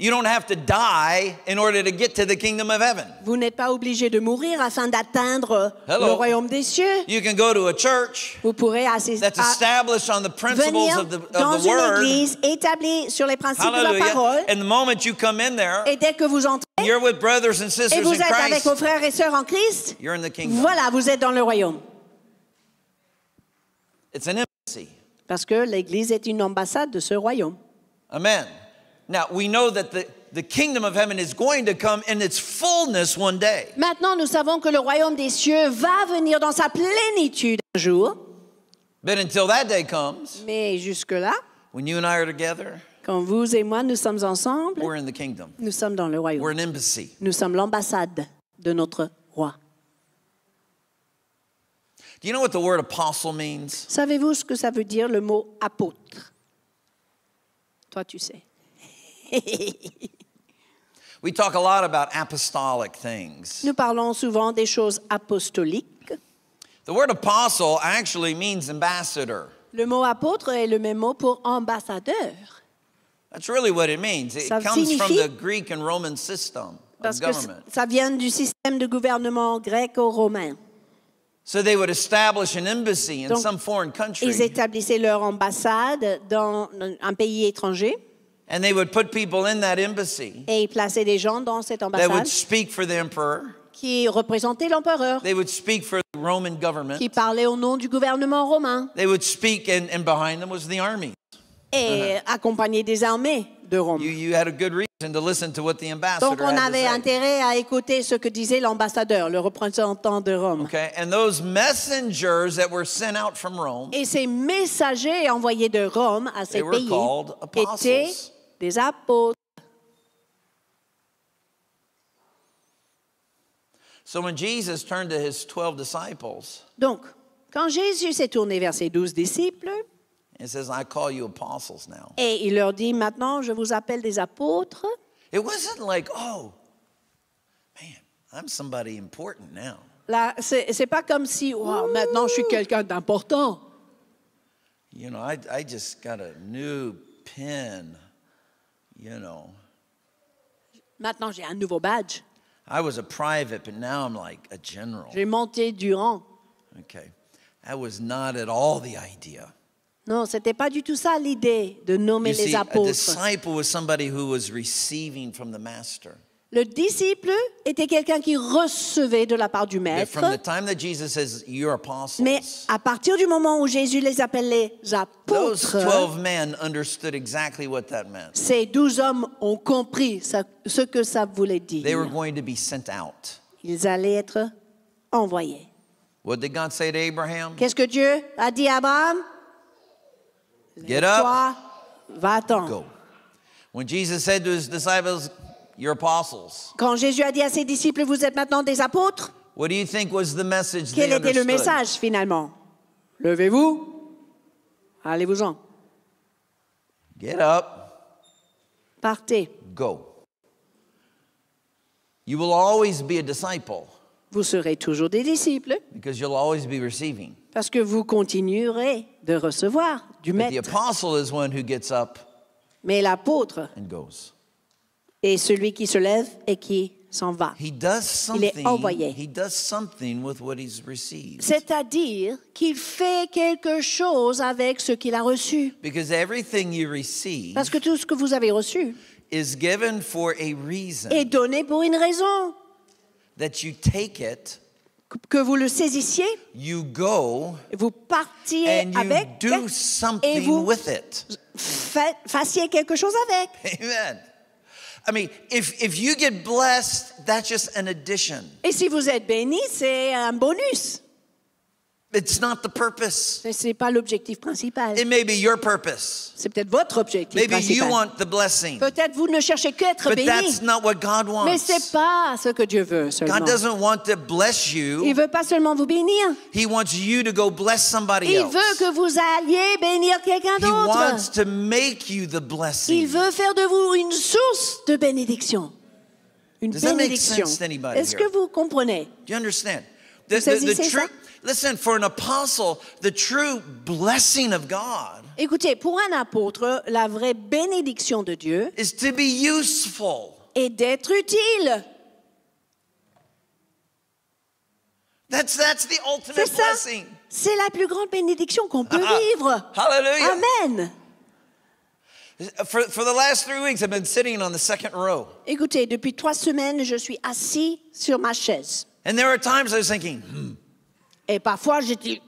You don't have to die in order to get to the kingdom of heaven. Vous n'êtes pas obligé de mourir afin d'atteindre Hello. le royaume des cieux. You can go to a church Vous pourrez that's established on the principles venir of dans the une word. église établie sur les principes de la Hallelujah. parole. And the moment you come in there, Et dès que vous entrez, you're with brothers and et sisters vous in êtes avec Christ. vos frères et sœurs en Christ, You're in the kingdom. voilà, vous êtes dans le royaume. It's an embassy. Parce que l'Église est une ambassade de ce royaume. Amen. Now, we know that the kingdom of heaven is going to come in its fullness one day. Maintenant, nous savons que le royaume des cieux va venir dans sa plénitude un jour. But until that day comes, Mais jusque-là, when you and I are together, quand vous et moi, nous sommes ensemble, we're in the kingdom. nous sommes dans le We're royaume. an embassy. Nous sommes l'ambassade de notre roi. Do you know what the word apostle means? Savez-vous ce que ça veut dire le mot apôtre? Toi, tu sais. We talk a lot about apostolic things. Nous parlons souvent des choses apostoliques. The word apostle actually means ambassador. Le mot apôtre est le même mot pour ambassadeur. That's really what it means. It Ça comes from signifie- the Greek and Roman system of Parce que government. ça vient du système de gouvernement gréco-romain. So they would establish an embassy in Donc, some foreign country, Ils établissaient leur ambassade dans un pays étranger and they would put people in that embassy et ils plaçaient des gens dans cette that would ambassade speak for the emperor. qui représentaient l'empereur, They would speak for the Roman government. qui parlaient au nom du gouvernement romain They would speak, and behind them was the army. et accompagnés des armées de Rome. You had a good reason to listen to what the ambassador Donc on had avait to say. intérêt à écouter ce que disait l'ambassadeur, le représentant de Rome. Okay, and those messengers that were sent out from Rome, Et ces messagers envoyés de Rome à ces they were pays called étaient apostles. des apôtres. So when Jesus turned to his 12 disciples, Donc, quand Jésus s'est tourné vers ses 12 disciples, he says, I call you apostles now. et il leur dit, maintenant, je vous appelle des apôtres, It wasn't like, oh, man, I'm somebody important now. là, c'est pas comme si, wow, maintenant, je suis quelqu'un d'important. You know, I just got a new pen, you know. Maintenant, j'ai un nouveau badge. I was a private, but now I'm like a general. J'ai monté du rang. Okay. That was not at all the idea. Non, c'était pas du tout ça l'idée de nommer You les see, a apôtres. disciple was somebody who was receiving from the master. Le disciple était quelqu'un qui recevait de la part du That maître. from the time that Jesus says, you're Mais apostles, à partir du moment où Jésus les appelle les those apôtres, 12 men understood exactly what that meant. ces 12 hommes ont compris ce que ça voulait They were dire. going to be sent out. Ils allaient être envoyés. What did God say to Abraham? Qu'est-ce que Dieu a dit à Abraham? Get up, Toi, va-t'en. go. When Jesus said to his disciples, you're apostles, Quand Jésus a dit à ses disciples, vous êtes maintenant des apôtres, what do you think was the message quel they était le understood? message finalement? Levez-vous, allez-vous-en, Get up, partez. go. You will always be a disciple Vous serez toujours des disciples because you'll always be receiving. parce que vous continuerez de recevoir du But the maître. apostle is one who gets up Mais l'apôtre and goes. est celui qui se lève et qui s'en va. He does Il est something. envoyé. He does something with what he's received. C'est-à-dire qu'il fait quelque chose avec ce qu'il a reçu. Because everything you receive Parce que tout ce que vous avez reçu is given for a reason. est donné pour une raison. That you take it, Que vous le saisissiez, you go, vous partiez and you avec do et something vous with it. fassiez quelque chose avec. Amen. I mean, if you get blessed, that's just an addition. Et si vous êtes béni, c'est un bonus. It's not the purpose. Ce n'est pas l'objectif principal. It may be your purpose. C'est peut-être votre objectif Maybe you principal. want the blessing. Peut-être vous ne cherchez qu'être But béni. that's not what God Mais ce n'est wants. pas ce que Dieu veut seulement. God doesn't want to bless Il you. ne veut pas seulement vous bénir. He wants you to go bless somebody Il else. veut que vous alliez bénir quelqu'un He wants d'autre. to make you the Il blessing. veut faire de vous une source de bénédiction. Une Does that make bénédiction. sense to anybody Est-ce here? que vous comprenez? Do you understand? Vous saisissez ça? Listen, for an apostle, the true blessing of God Écoutez, pour un apôtre, la vraie bénédiction de Dieu is to be useful. est d'être utile. That's the C'est ultimate ça. blessing. C'est la plus grande bénédiction qu'on peut vivre. Hallelujah. Amen. For the last 3 weeks, I've been sitting on the second row. Écoutez, depuis 3 semaines, je suis assis sur ma chaise. And there are times I was thinking, Et parfois, je dis,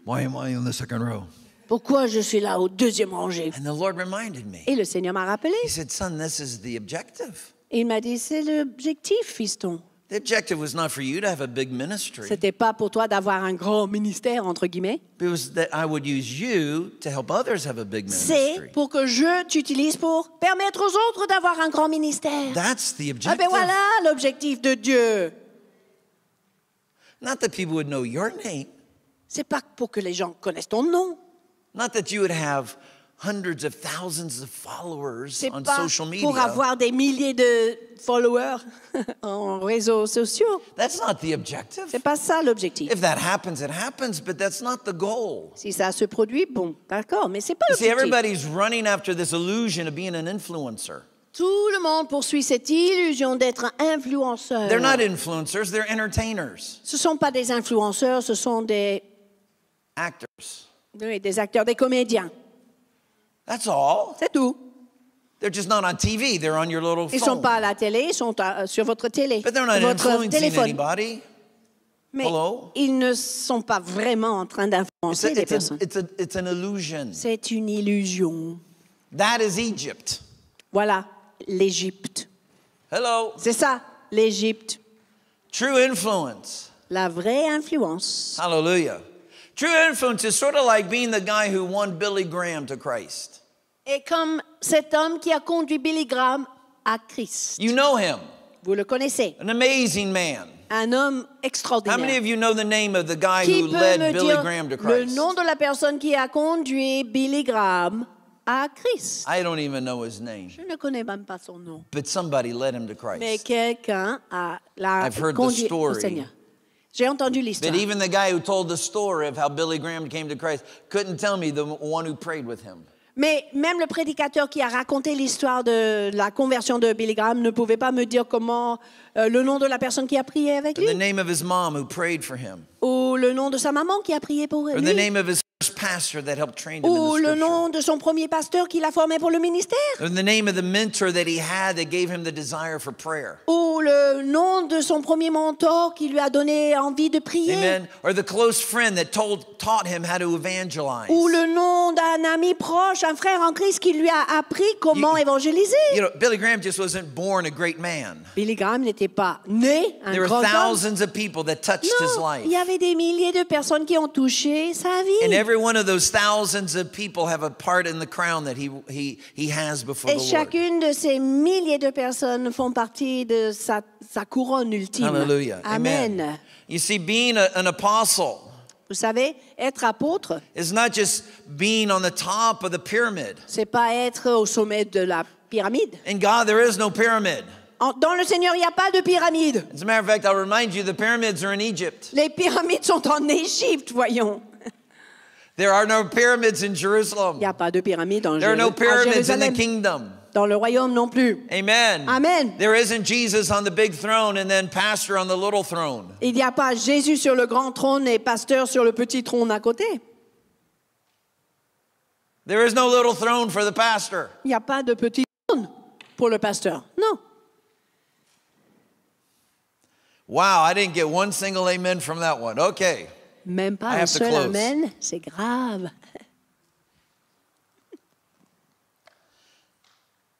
why am I on the second row? pourquoi je suis là au deuxième rangée? And the Lord reminded me. Et le Seigneur m'a rappelé. He said, son, this is the objective. Et il m'a dit, c'est l'objectif, fiston. The objective was not for you to have a big ministry. C'était pas pour toi d'avoir un grand ministère, entre guillemets. It was that I would use you to help others have a big C'est ministry. pour que je t'utilise pour permettre aux autres d'avoir un grand ministère. That's the Ah objective. ben voilà l'objectif de Dieu. Not that people would know your name. C'est pas pour que les gens connaissent ton nom. Not that you would have hundreds of thousands of followers C'est on pas social media. pour avoir des milliers de followers en réseaux sociaux. That's not the objective. C'est pas ça l'objectif. If that happens, it happens, but that's not the goal. Si ça se produit, bon, d'accord, mais c'est pas You see, l'objectif. everybody's running after this illusion of being an influencer. Tout le monde poursuit cette illusion d'être un influenceur. They're not influencers, they're entertainers, Ce sont pas des influenceurs, ce sont des actors. acteurs, des comédiens. That's all. C'est tout. They're just not on TV, they're on your little Ils sont phone. pas à la télé, ils sont sur votre télé, But they're not votre influencing téléphone. anybody. Mais Hello? ils ne sont pas vraiment en train d'influencer les personnes. It's an illusion. C'est une illusion. That is Egypt. Voilà, l'Égypte. Hello? C'est ça, l'Égypte. True influence. La vraie influence. Hallelujah. True influence is sort of like being the guy who won Billy Graham to Christ. Et comme cet homme qui a conduit Billy Graham à Christ. You know him, Vous le connaissez. an amazing man. Un homme How many extraordinaire. of you know the name of the guy Qui who peut led me Billy dire Graham to le Christ? nom de la personne qui a conduit Billy Graham à Christ? I don't even know his name, Je ne connais même pas son nom. but somebody led him to Mais Christ. quelqu'un l'a I've heard the conduit au story. Seigneur. J'ai entendu l'histoire. But even the guy who told the story of how Billy Graham came to Christ couldn't tell me the one who prayed with him. Mais même le prédicateur qui a raconté l'histoire de la conversion de Billy Graham ne pouvait pas me dire comment le nom de la personne qui a prié avec Or the lui, name of his mom who prayed for him. ou le nom de sa maman qui a prié pour Or the lui, name of his first pastor that helped train him in Ou the le scripture. nom de son premier pasteur qui l'a formé pour le ministère? And the name of the mentor that he had that gave him the desire for prayer. Ou le nom de son premier mentor qui lui a donné envie de prier? Amen. Or the close friend that taught him how to evangelize. Ou le nom d'un ami proche, un frère en Christ qui lui a appris comment évangéliser? You know, Billy Graham just wasn't born a great man. Billy Graham n'était pas né un There were grand homme. thousands of people that touched his Non, life. il y avait des milliers de personnes qui ont touché sa vie. And every one of those thousands of people have a part in the crown that he has before Et the Lord. chacune de ces milliers de personnes font partie de sa couronne ultime. Hallelujah. Amen. You see, being an apostle Vous savez, être apôtre, is not just being on the top of the pyramid. c'est pas être au sommet de la pyramide. In God, there is no pyramid. Dans le Seigneur, il n'y a pas de pyramide. As a matter of fact, I'll remind you, the pyramids are in Egypt. Les pyramides sont en Égypte, voyons. There are no pyramids in Il Jerusalem. n'y a pas de pyramide There are no à pyramids in the Jérusalem. kingdom. Dans le royaume non plus. Amen. Amen. There isn't Jesus on the big throne and then pastor on the little throne. Il n'y a pas Jésus sur le grand trône et pasteur sur le petit trône à côté. There is no little throne for the pastor. Il n'y a pas de petit trône pour le pasteur. Non. Wow, I didn't get one single amen from that one. Okay. Même I pas un have to seul close. amen. C'est grave.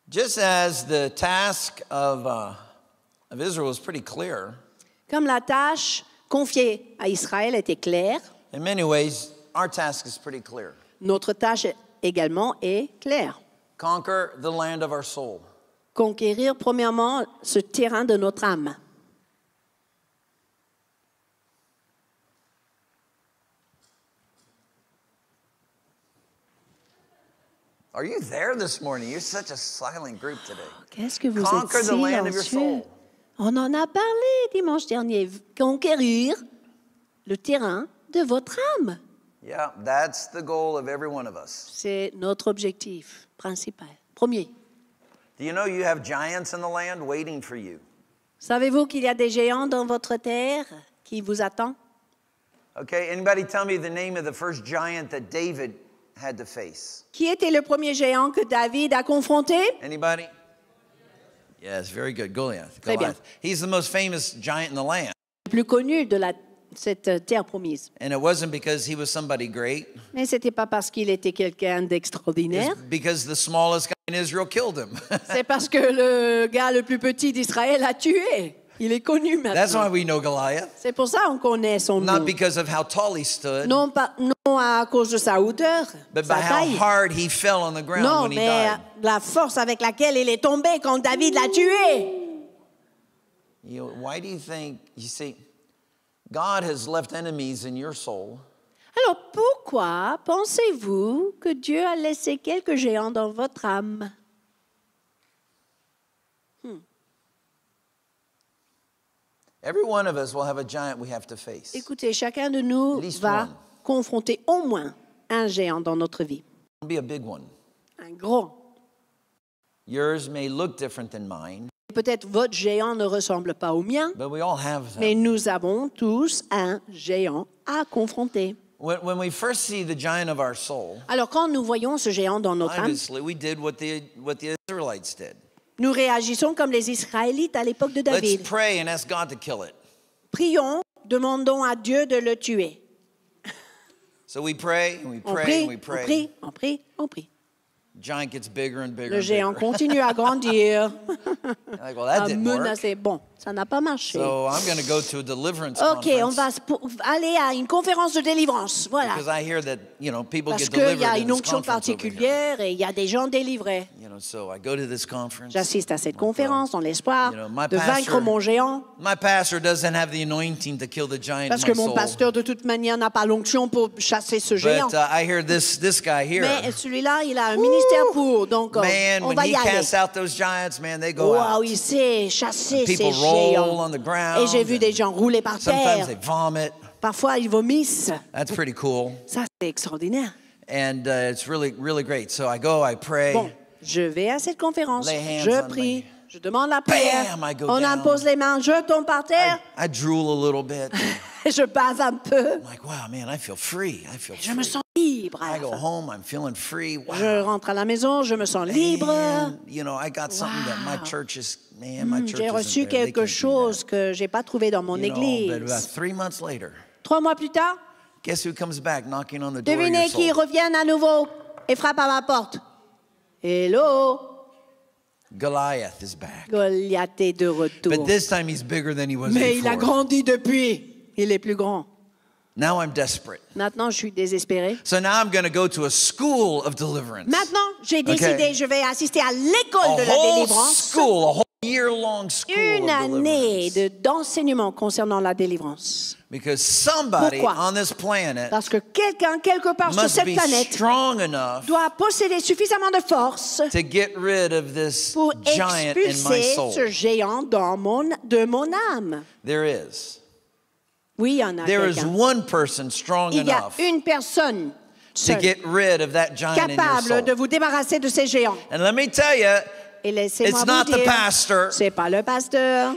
Just as the task of Israel was pretty clear, Comme la tâche confiée à Israël était claire, in many ways, our task is pretty clear. notre tâche également est claire. Conquer the land of our soul. Conquérir premièrement ce terrain de notre âme. Are you there this morning? You're such a silent group today. Qu'est-ce que vous Conquer êtes the land of your silencieux? soul. On en a parlé dimanche dernier. Conquérir le terrain de votre âme. Yeah, that's the goal of every one of us. C'est notre objectif principal. Premier. Do you know you have giants in the land waiting for you? Savez-vous qu'il y a des géants dans votre terre qui vous attendent? Okay, anybody tell me the name of the first giant that David had to face? Qui était le premier géant que David a confronté? Anybody? Yes, very good. Goliath. Très bien. He's the most famous giant in the land. Le plus connu de cette terre promise. And it wasn't because he was somebody great. Mais ce n'était pas parce qu'il était quelqu'un d'extraordinaire. It's because the smallest guy in Israel killed him. C'est parce que le gars le plus petit d'Israël a tué. Il est connu That's why maintenant. we know Goliath. C'est pour ça qu'on connaît son Not nom. because of how tall he stood, Non à cause de sa hauteur, but sa by how taille. hard he fell on the ground Non, when he mais died. la force avec laquelle il est tombé quand David l'a tué. Why do you think, you see, God has left enemies in your soul Alors pourquoi pensez-vous que Dieu a laissé quelques géants dans votre âme? Every one of us will have a giant we have to face. Écoutez, chacun de nous At least va one. confronter au moins un géant dans notre vie. It'll be a big one. Un grand. Yours may look different than mine, Peut-être votre géant ne ressemble pas au mien, but we all have mais them. nous avons tous un géant à confronter. When we first see the giant of our soul, Alors quand nous voyons ce géant dans notre âme, obviously we did what the Israelites did. nous réagissons comme les Israélites à l'époque de Let's David. pray and ask God to kill it. Prions, demandons à Dieu de le tuer. So we pray and we On pray prie, and we on pray. prie, on prie, on prie. Giant gets bigger and bigger Le and géant bigger. continue à grandir, You're like, well, that à didn't work. menacer. Bon, ça n'a pas marché. So I'm going to go to a deliverance Ok, on conference va aller à une conférence de délivrance. Voilà. because I hear that, people Parce get qu'il y delivered a in une this onction conference over here. particulière et il y a des gens délivrés. So I go to this conference. J'assiste à cette conférence dans l'espoir my de vaincre pastor- mon géant. My pastor doesn't have the anointing to kill the giant Parce in que my mon soul. pasteur, de toute manière, n'a pas l'onction pour chasser ce géant. But I hear this guy here. Mais celui-là, il a un ministère pour. Donc, Man, on when va he y aller. casts out those giants, man, they go Waouh, out. il sait chasser ces People roll géants. on the ground. Et j'ai vu des gens rouler par Sometimes terre. they vomit. Parfois, ils vomissent. That's pretty cool. Ça, c'est extraordinaire. And it's really, really great. So I go, I pray. Bon, je vais à cette conférence. Lay hands Je on prie. me. Je demande la prière. Bam, I go On down. impose les mains. Je tombe par terre. I drool a little bit. Je bave un peu. I'm like, wow, man, I feel free. I feel Je me free. sens libre. libre. À I la go fin. home, I'm feeling free. Wow. Je rentre à la maison, je me sens libre. Man, you know, I got something that my Wow. church is, man, my church J'ai isn't reçu there. They quelque can't do chose that. que j'ai pas trouvé dans mon You know, but about église. 3 months later, 3 mois plus tard, guess who comes back knocking on the door of your devinez qui soul? revient à nouveau et frappe à ma porte. Hello, Goliath is back. Goliath est de retour. But this time he's bigger than he was Mais il a before. grandi depuis. Il est plus grand. Now I'm desperate. Maintenant, je suis désespérée. So now I'm going to go to a school of deliverance. Maintenant, j'ai décidé, Okay. je vais assister à l'école de A la whole délivrance. school, a whole year-long school Une of année deliverance. d'enseignement concernant la délivrance. Because somebody Pourquoi? on this planet Parce que quelqu'un, quelque part sur must cette be planète, strong enough doit posséder suffisamment de force to get rid of this pour giant in my expulser soul. ce géant de mon âme. There is. Oui, il y en a There is quelqu'un. one person strong Il y a enough une personne to seule, get rid of that giant in your capable soul. de vous débarrasser de ces géants. And let me tell you, Et laissez-moi it's vous not the dire, pastor. c'est pas le pasteur.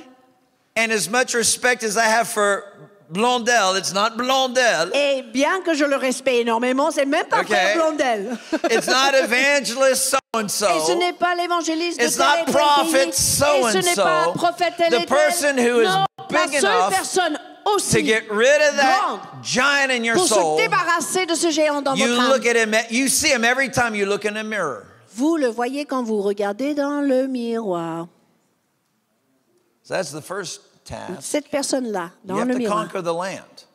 And as much respect as I have for Blondel, it's not Blondel. Et bien que je le respecte énormément, c'est même pas Okay. Frère Blondel. It's not evangelist so and Et ce so. n'est pas l'évangéliste de It's tel not et tel prophet pays. so Et ce and n'est pas so. prophète tel The et tel. person who is Non, big la seule enough personne to aussi get rid of grande that giant in your pour soul. se débarrasser de ce géant dans You votre âme. look at him, you see him every time you look in a mirror. Vous le voyez quand vous regardez dans le miroir. So that's the first task. Cette personne-là, You dans have le to miroir, conquer the land.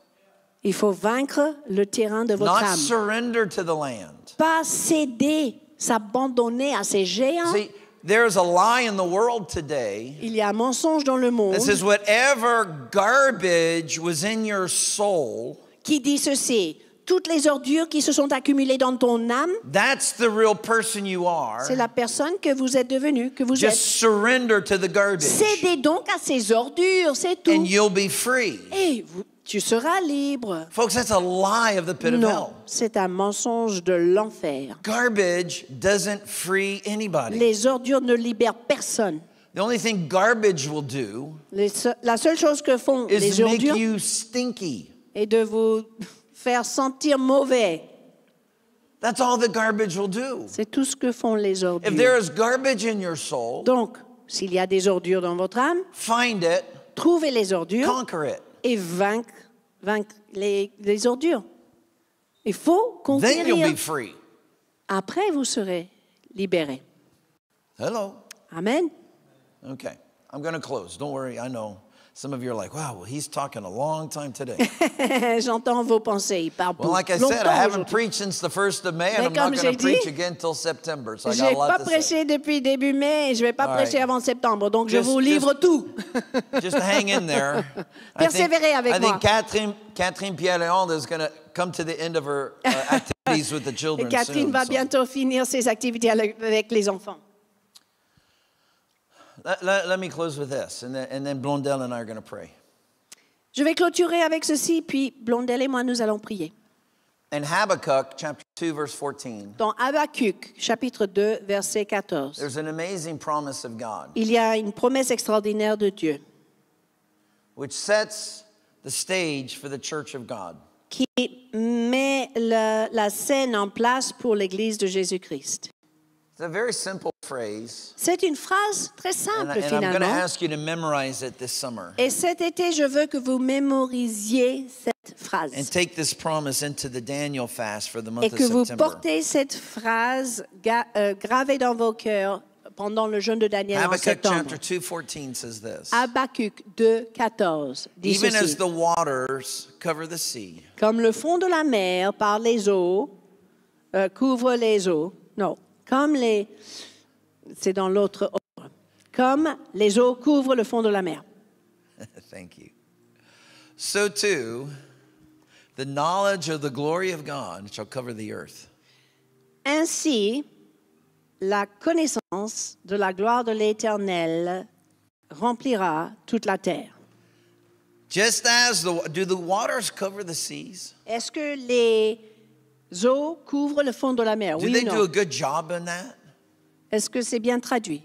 il faut vaincre le terrain de votre Not âme. surrender to the land. Pas céder, s'abandonner à ces géants. See, there's a lie in the world today Il y a un mensonge dans le monde that says whatever garbage was in your soul, qui dit ceci. Toutes les ordures qui se sont accumulées dans ton âme, that's the real person you are. c'est la personne que vous êtes devenue, que vous Just êtes. surrender to the garbage Cédez donc à ces ordures, c'est tout. and you'll be free. Et tu seras libre. Folks, that's a lie of the pit of Non, hell. c'est un mensonge de l'enfer. Garbage doesn't free anybody. Les ordures ne libèrent personne. The only thing garbage will do La seule chose que font is les make ordures you stinky. est de vous faire sentir mauvais. That's all the garbage will do. C'est tout ce que font les If ordures. there is garbage in your soul, Donc, s'il y a des ordures dans votre âme, find it, trouvez les ordures conquer it. et vaincre les ordures. Il faut Then you'll conquérir. be free. Après, vous serez libérés. Hello. Amen. Okay. I'm going to close. Don't worry. I know. Some of you are like, wow, well, he's talking a long time today. J'entends vos pensées. Il parle Well, like I longtemps said, I haven't aujourd'hui. preached since the 1st of May, Mais and I'm not comme going j'ai to preach dit, again until September. So I Je got a n'ai lot pas to say. prêché depuis début mai et je ne vais pas All prêcher right. avant septembre. Donc, je Just- vous livre tout. Just hang in there. Persévérez avec I moi. think Catherine Pierre-Léon is going to come to the end of her activities with the Et children Catherine soon. va so. bientôt finir ses activités avec les enfants. Let me close with this, and then Blondel and I are going to pray. Je vais clôturer avec ceci, puis Blondel et moi, nous allons prier. In Habakkuk chapter 2, verse 14, Dans Habakkuk, chapitre 2, verset 14, there's an amazing promise of God, il y a une promesse extraordinaire de Dieu which sets the stage for the church of God. qui met la scène en place pour l'Église de Jésus-Christ. It's a very simple phrase, C'est une phrase très and simple I'm going to finalement. ask you to memorize it this summer Et cet été, je veux que vous mémorisiez cette and phrase take this promise into the Daniel fast for the month et of que vous September. portez cette phrase gravée dans vos cœurs pendant le jeûne de Daniel en Habakkuk septembre. chapter 2:14 says this. Habakkuk 2, 14 dit Even as ceci. the waters cover the sea, Comme le fond de la mer par les eaux couvre les eaux. Non, comme les... C'est dans l'autre ordre. Comme les eaux couvrent le fond de la mer. thank you. So too, the knowledge of the glory of God shall cover the earth. Ainsi, la connaissance de la gloire de l'Éternel remplira toute la terre. Just as do the waters cover the seas? Est-ce que les eaux couvrent le fond de la mer? Do Oui they ou do non? a good job in that? Est-ce que c'est bien traduit?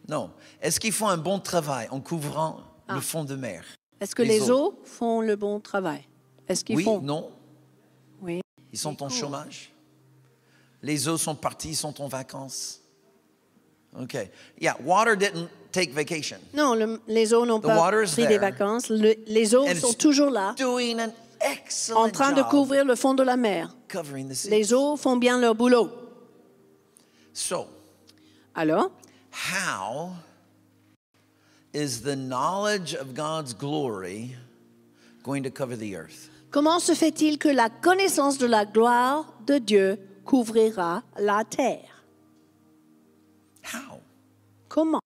Non. Est-ce qu'ils font un bon travail en couvrant le fond de mer? Est-ce que Les les eaux. eaux font le bon travail? Est-ce qu'ils Oui, font? non? Oui. Ils sont en couvrent. chômage? Les eaux sont parties, sont en vacances. Okay. Yeah, water didn't take vacation. Non, les eaux n'ont The pas water is pris des there. vacances. Les eaux And sont it's toujours là, doing an en excellent train de job couvrir le fond de la mer. covering the sea. Les eaux font bien leur boulot. So, Alors, how is the knowledge of God's glory going to cover the earth? comment se fait-il que la connaissance de la gloire de Dieu couvrira la terre? How? Comment?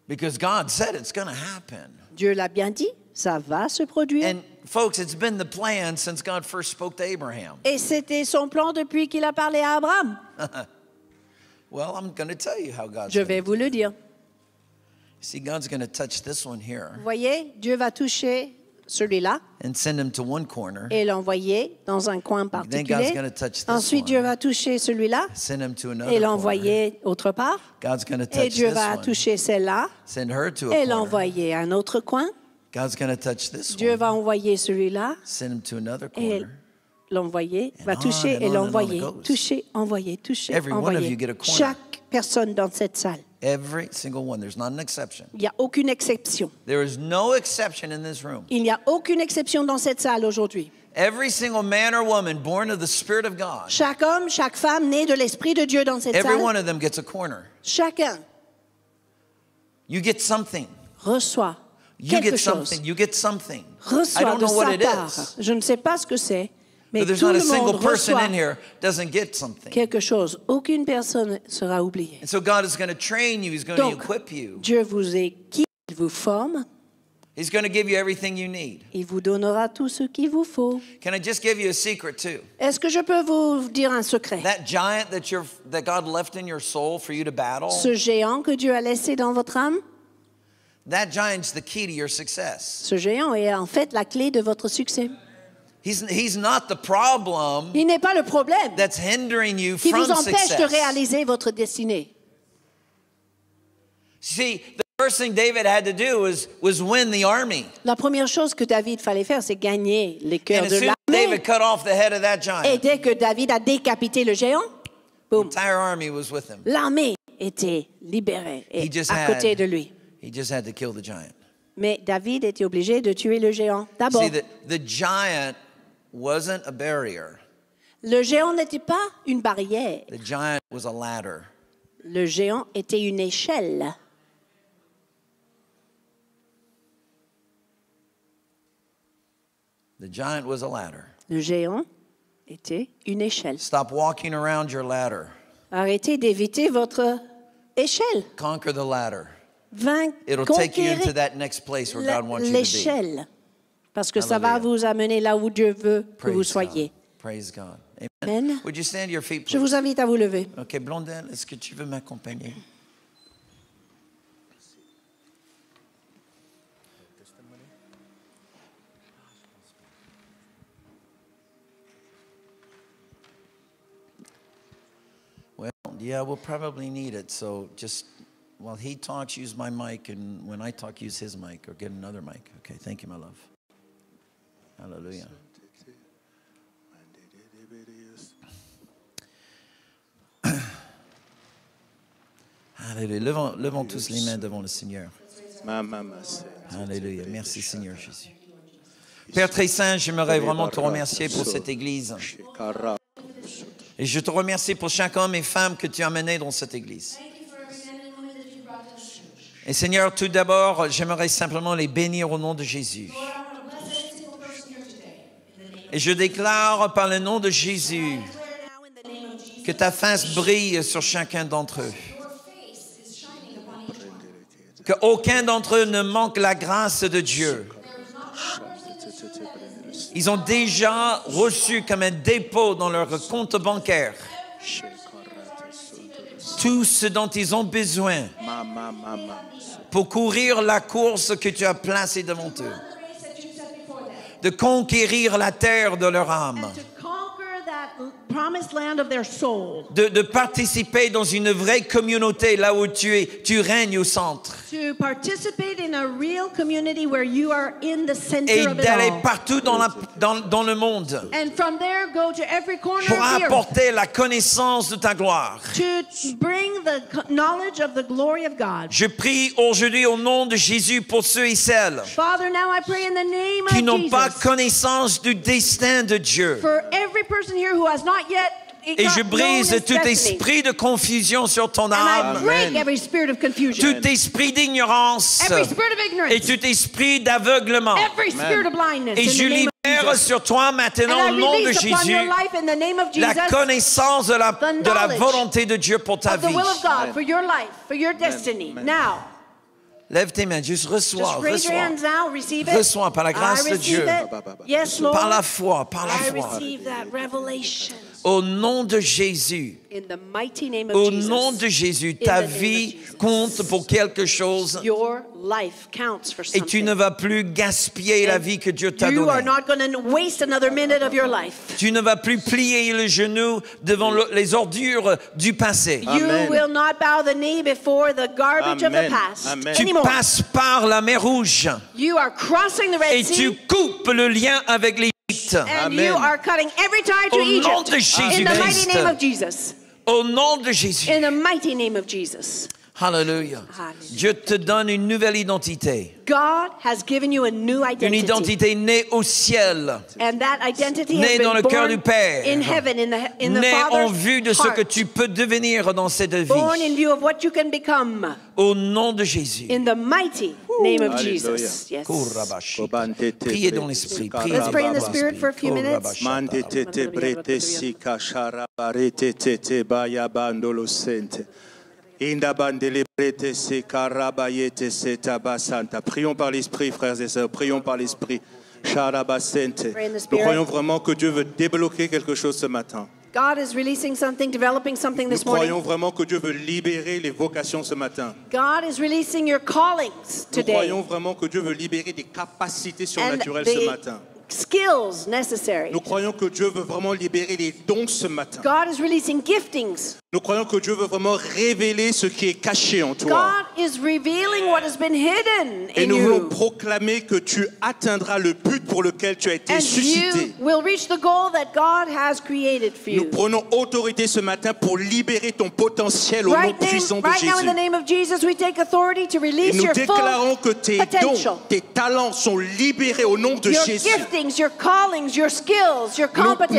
Because God said it's going to happen. Dieu l'a bien dit, ça va se produire. And folks, it's been the plan since God first spoke to Abraham. Et c'était son plan depuis qu'il a parlé à Abraham. Well, I'm going to tell you how God's Je going vais to. vous le dire. See, God's going to touch this one here Vous voyez, Dieu va toucher celui-là and send him to one corner, et l'envoyer dans un coin Then God's particulier. gonna touch this Ensuite, one. Dieu va toucher celui-là send him to et another corner. l'envoyer autre part. God's going to Et touch Dieu this va one, toucher celle-là send her to a et corner. l'envoyer à un autre coin. God's going to touch this Dieu one, va envoyer celui-là send him to another et corner. l'envoyer, And va on toucher and et on and on it l'envoyer, goes. toucher, envoyer, toucher, Every one of envoyer. you get a corner. Chaque personne dans cette salle. Every single one. There's not an exception. Il n'y a aucune exception. There is no exception in this room. Il n'y a aucune exception dans cette salle aujourd'hui. Every single man or woman born of the Spirit of God, Chaque homme, chaque femme né de l'Esprit de Dieu dans cette every salle, one of them gets a corner. chacun You get something. reçoit You quelque get chose. something. You get something. I Reçoit don't de know what sa it part. is. Je ne sais pas ce que c'est, mais But there's tout not le a single monde person reçoit in here doesn't get something. quelque chose. Aucune personne sera oubliée. And so God is going to train you. He's going to Donc, equip you. Dieu vous équipe, il vous forme, He's going to give you everything you need. il vous donnera tout ce qu'il vous faut. Can I just give you a secret too? Est-ce que je peux vous dire un secret? That giant that God left in your soul for you to battle, Ce géant que Dieu a laissé dans votre âme, that giant's the key to your success. ce géant est en fait la clé de votre succès. He's not the problem Il n'est pas le problème that's hindering you qui from vous empêche de success. réaliser votre destinée. See, the first thing David had to do was win the army. La première chose que David fallait faire, c'est gagner les cœurs And as de soon as l'armée. David cut off the head of that Et giant, dès que David a décapité le géant, boum, the entire army was with him. l'armée était libérée et He just à côté de lui. He just had to kill the giant. Mais David était obligé de tuer le géant. D'abord, See, the giant wasn't a barrier. le géant n'était pas une barrière. The giant was a ladder. Le géant était une échelle. The giant was a ladder. Le géant était une échelle. Stop walking around your ladder. Arrêtez d'éviter votre échelle. Conquer the ladder. It'll Conquérez take you into that next place where God wants you to be. l'échelle. Parce que ça va Hallelujah. vous amener là où Dieu veut que vous Praise soyez. God. Praise God. Amen. Amen. Would you stand to your feet, Je please? vous invite à vous lever. OK, Blondelle, est-ce que tu veux m'accompagner? Well, yeah, we'll probably need it. So just while he talks, use my mic, and when I talk, use his mic or get another mic. Okay, thank you, my love. Hallelujah. Alléluia. Levons tous les mains devant le Seigneur. Alléluia. Merci, Seigneur Jésus. Père très saint, j'aimerais vraiment te remercier pour cette église. Et je te remercie pour chaque homme et femme que tu as amené dans cette église. Et Seigneur, tout d'abord, j'aimerais simplement les bénir au nom de Jésus. Et je déclare par le nom de Jésus que ta face brille sur chacun d'entre eux. Qu'aucun d'entre eux ne manque la grâce de Dieu. Ils ont déjà reçu comme un dépôt dans leur compte bancaire tout ce dont ils ont besoin pour courir la course que tu as placée devant eux, de conquérir la terre de leur âme, de participer dans une vraie communauté là où tu règnes au centre. To participate in a real community where you are in the center et of it d'aller all. partout dans le monde And from there, go to every corner pour of the earth apporter la connaissance de ta gloire. to bring the knowledge of the glory of God. Je prie aujourd'hui au nom de Jésus pour ceux et celles Father, now I pray in the name qui of n'ont pas Jesus connaissance du destin de Dieu. for every person here who has not yet Et je brise tout destiny. esprit de confusion sur ton And I âme, break every spirit of confusion, tout esprit d'ignorance every spirit of et ignorance, tout esprit d'aveuglement. every spirit of blindness. Et in je the name of libère Jesus. sur toi And maintenant I au nom de release upon Jésus your life in the name of la Jesus connaissance de la knowledge volonté de Dieu pour ta of the vie. will of God for your life, for your destiny. Now, Lève tes mains, juste reçois, just raise your reçois. hands now, receive it. Reçois par la grâce I de receive Dieu. it. Yes, Lord. Par la foi, par la I foi. receive that revelation Au nom de Jésus, in the mighty name of au Jesus. nom de Jésus, In ta the name of vie Jesus. compte pour quelque chose Your life counts for et tu something. ne vas plus gaspiller la vie que Dieu t'a You are donnée. not going to waste another minute of your life. Tu ne vas plus plier le genou devant les ordures du passé. You Amen. will not bow the knee before the garbage of the Amen. past Amen. Tu anymore. passes par la mer Rouge You are crossing the Red et tu Sea, coupes le lien avec l'Égypte. and Amen. you are cutting every tie to Au nom Egypt. de In the mighty Jésus-Christ. name of Jesus. Au nom de Jésus. In the mighty name of Jesus. Hallelujah. Hallelujah. Dieu te donne une nouvelle identité. God has given you a new Une identity. identité née au ciel. And that identity Née has dans le been cœur born du Père. in heaven, in the Née en Father's vue de ce heart. que tu peux devenir dans cette Born vie. in view of what you can become. Au nom de Jésus. In the mighty name of Hallelujah. Jesus. Yes. Priez dans l'esprit. Priez Let's dans pray in the l'esprit. Spirit for a few minutes. Mande te te brete si kashara barete te te baya bandolo sente. Inda bandele brete se karabayete se tabasanta. Prions par l'esprit, frères et sœurs. Prions par l'esprit. Sharabasente. Pray in the Nous Spirit. croyons vraiment que Dieu veut débloquer quelque chose ce matin. God is releasing something, developing something Nous this morning. croyons vraiment que Dieu veut libérer les vocations ce matin. God is releasing your callings Nous today croyons vraiment que Dieu veut libérer des capacités and surnaturelles ce the matin. skills necessary. Nous croyons que Dieu veut vraiment libérer les dons ce matin. God is releasing giftings. Nous croyons que Dieu veut vraiment révéler ce qui est caché en toi. God is revealing what has been hidden Et in nous voulons you. proclamer que tu atteindras le but pour lequel tu as été And suscité. you will reach the goal that God has created for Nous you. prenons autorité ce matin pour libérer ton potentiel au nom Right puissant de now, in the Jésus. name of Jesus, we take authority to Et release nous your déclarons que full tes potential. dons, tes talents sont libérés au nom de Your Jésus. giftings, your callings, your skills, your competence.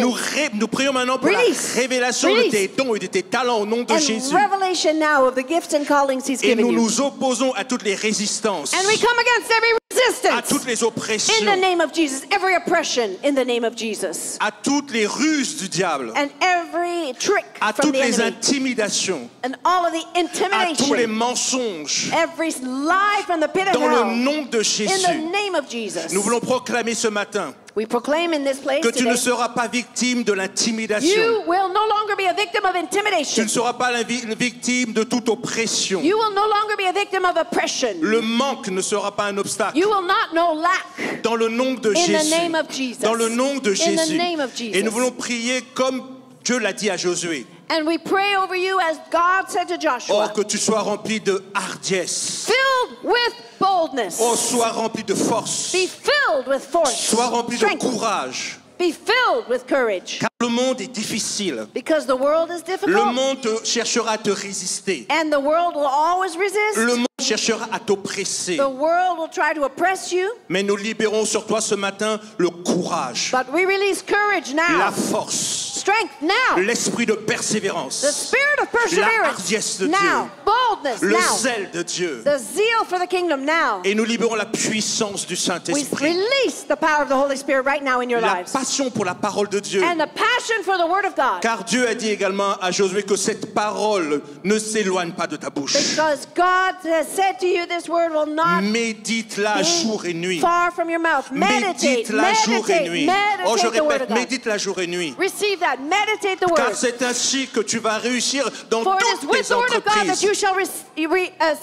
Nous prions maintenant pour Release. la révélation de Release. tes dons et de tes talents au nom de And Jésus. revelation now of the gifts and callings He's Et given nous you. nous opposons à toutes les résistances, And we come against every à resistance toutes les in oppressions, the name of Jesus, every oppression in the name of Jesus, à toutes les ruses du diable, and every trick à from toutes the les enemy, intimidations, and all of the à tous les intimidation, mensonges. every lie from the pit of Dans le hell. nom de In Jésus, the name of Jesus, nous voulons proclamer ce matin we proclaim in this place que tu ne today, seras pas victime de l'intimidation. you will no longer be a victim of Tu intimidation. ne seras pas la victime de toute oppression. You will no longer be a victim of oppression. Le manque ne sera pas un obstacle. You will not know lack. Dans le nom de In the Jésus. name of Jesus. Dans le nom de In the Jésus. name of Jesus. Et nous voulons prier comme Dieu l'a dit à Josué. And we pray over you as God said to Joshua, Oh, que tu sois rempli de hardiesse. filled with boldness. Oh, sois rempli de force. Be filled with force. Sois rempli de Strength. courage. Be filled with courage. Car le monde est difficile. Because the world is Le difficult. monde cherchera à te résister. And the world will always resist. Le monde cherchera à t'oppresser. The world will try to oppress you. Mais nous libérons sur toi ce matin le courage, But we release courage la now. force, Strength now. l'esprit de The persévérance, spirit of la perseverance hardiesse de now. Dieu, Boldness le now. zèle de Dieu. The zeal for the kingdom now. Et nous libérons la puissance du We Saint-Esprit, release the power of the Holy Spirit right now in your la lives. passion pour la parole de Dieu. And the passion for the Word of God. Car Dieu a dit également à Josué que cette parole ne s'éloigne pas de ta bouche. Because God has said to you, this word will not Médite-la jour et be nuit. far from your mouth. Meditate, Médite-la jour et meditate, nuit. Oh, je meditate the Word répète, of God. médite-la jour et nuit. Receive that. Meditate the Car Word. c'est ainsi que tu vas réussir dans For it is toutes with tes the Word of God that entreprises. you shall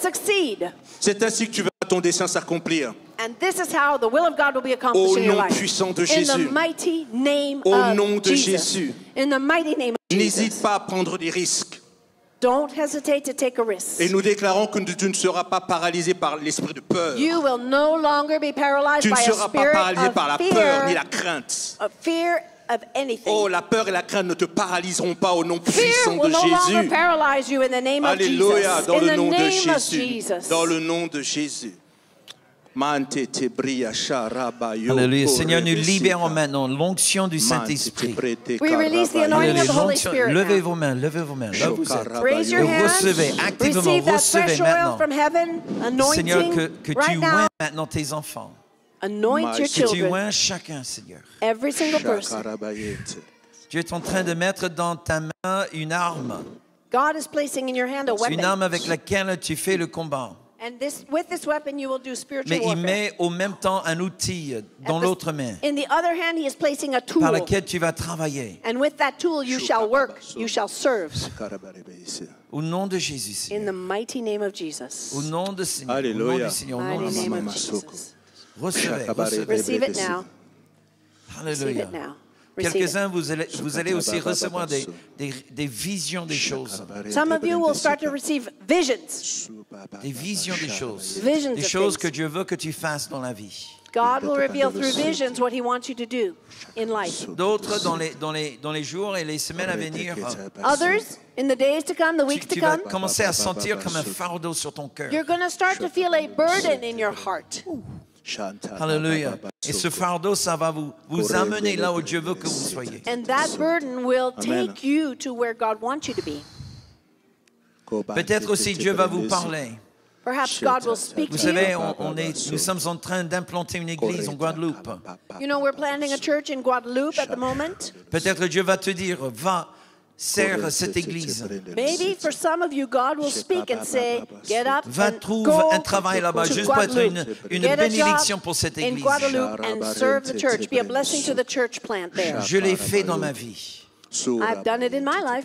succeed. C'est ainsi que tu verras ton dessein s'accomplir. And this is how the will of God will be Au accomplished in your nom life. puissant de In the Jésus. mighty name Au of nom de Jesus. Jésus. In the mighty name of N'hésite Jesus. pas à prendre des risques. Don't hesitate to take a risk. Et nous déclarons que tu ne seras pas paralysé par l'esprit de peur. You will no longer be paralyzed Tu ne by a seras pas spirit paralysé par la of peur ni fear, la crainte. of fear of anything. Oh, la peur et la crainte ne te paralyseront pas au nom Fear puissant will de no longer Jésus. paralyze you in the name of Alléluia, Jesus. dans In le the nom de name of Jésus. Jesus. Dans le nom de Jésus. Alléluia. Seigneur, nous libérons maintenant l'onction du Saint-Esprit. We release the anointing of the Holy L'onction. Spirit Levez now. vos mains, levez vos mains. Là, vous êtes. Raise your Et hands. recevez, activement, Receive that recevez fresh oil maintenant. from heaven. Seigneur, Anointing que tu right now. oins maintenant tes enfants. Anoint your Que tu children. oins chacun, Seigneur. Every single person. Tu es en train de mettre dans ta main une arme. God is placing in your hand a Une weapon. arme avec laquelle tu fais le combat. And with this weapon, you will do spiritual Mais il warfare. met au même temps un outil dans At the- l'autre main In the other hand, he is placing a tool. par laquelle tu vas travailler. And with that tool, you shall work, you shall serve. Au nom de Jésus, In Seigneur. the mighty name of Jesus. Au nom de Seigneur. Au nom Alléluia. du Seigneur. Au nom Mighty du name Seigneur. of Jesus. Recevez, recevez. Receive it now. Receive Alléluia. it now. Receive it. Quelques-uns, vous allez aussi recevoir des visions des choses. Some of you will start to receive visions. Des visions des choses. Visions Des of choses things. que Dieu veut que tu fasses dans la vie. God will reveal through visions what he wants you to do in life. D'autres, dans les jours et les semaines à venir, Others, in the days to come, the weeks to tu vas come, commencer à sentir comme un fardeau sur ton cœur. you're going to start to feel a burden in your heart. Alléluia. Et ce fardeau, ça va vous amener là où Dieu veut que vous soyez. And that burden will Amen. take you to where God wants you to be. Peut-être aussi Dieu va vous parler. Perhaps God will speak Vous to you. savez, nous sommes en train d'implanter une église en Guadeloupe. You know, we're planting a church in Guadeloupe at the moment. Peut-être Dieu va te dire, va, sers cette église. Maybe for some of you, God will speak and say, get up Va and trouver go un travail là-bas, to juste pour être Guadeloupe. une Get a bénédiction job pour cette in église. Guadeloupe and serve the church. Be a blessing to the church plant there. Je l'ai fait dans ma vie. I've done it in my life.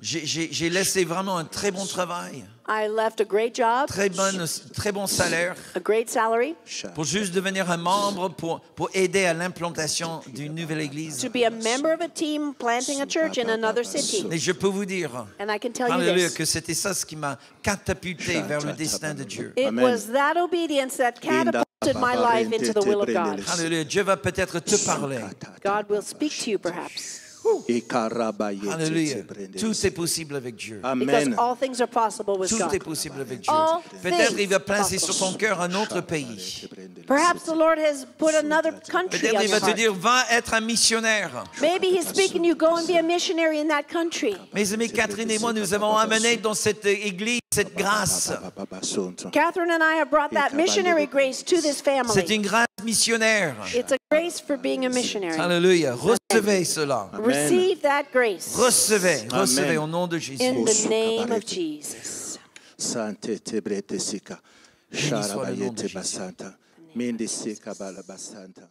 J'ai laissé vraiment un très bon travail, I left a great job, très bon salaire, a great salary, pour juste devenir un membre, pour aider à l'implantation d'une nouvelle église. to be a member of a team planting a church in another city. Et je peux vous dire, And I can tell you alléluia, this. que c'était ça ce qui m'a catapulté vers le destin de Dieu. It Amen. was that obedience that catapulted my life into the will of God. Alléluia, Dieu va peut-être te parler. God will speak to you perhaps. Alléluia, tout est possible avec Dieu. Because Amen. all things are possible with Tout God. est possible avec Dieu. All Peut-être il va things placer possible. sur ton cœur un autre pays. Perhaps the Lord has put another country Peut-être on il your va te heart. dire, va être un missionnaire. Maybe He's speaking you, go and be a missionary in that country. Mes amis, Catherine et moi, nous avons amené dans cette église cette grâce. Catherine and I have brought that missionary grace to this C'est family. une grâce missionnaire. It's a grace for being a missionary. Alléluia. Recevez cela. Receive that grace Recevez, Amen. recevez au nom de Jésus. in the name of Jesus. Sante tebretesika. Béni soit le nom de Sharabayete Jésus. basanta. Mendesika balabasanta.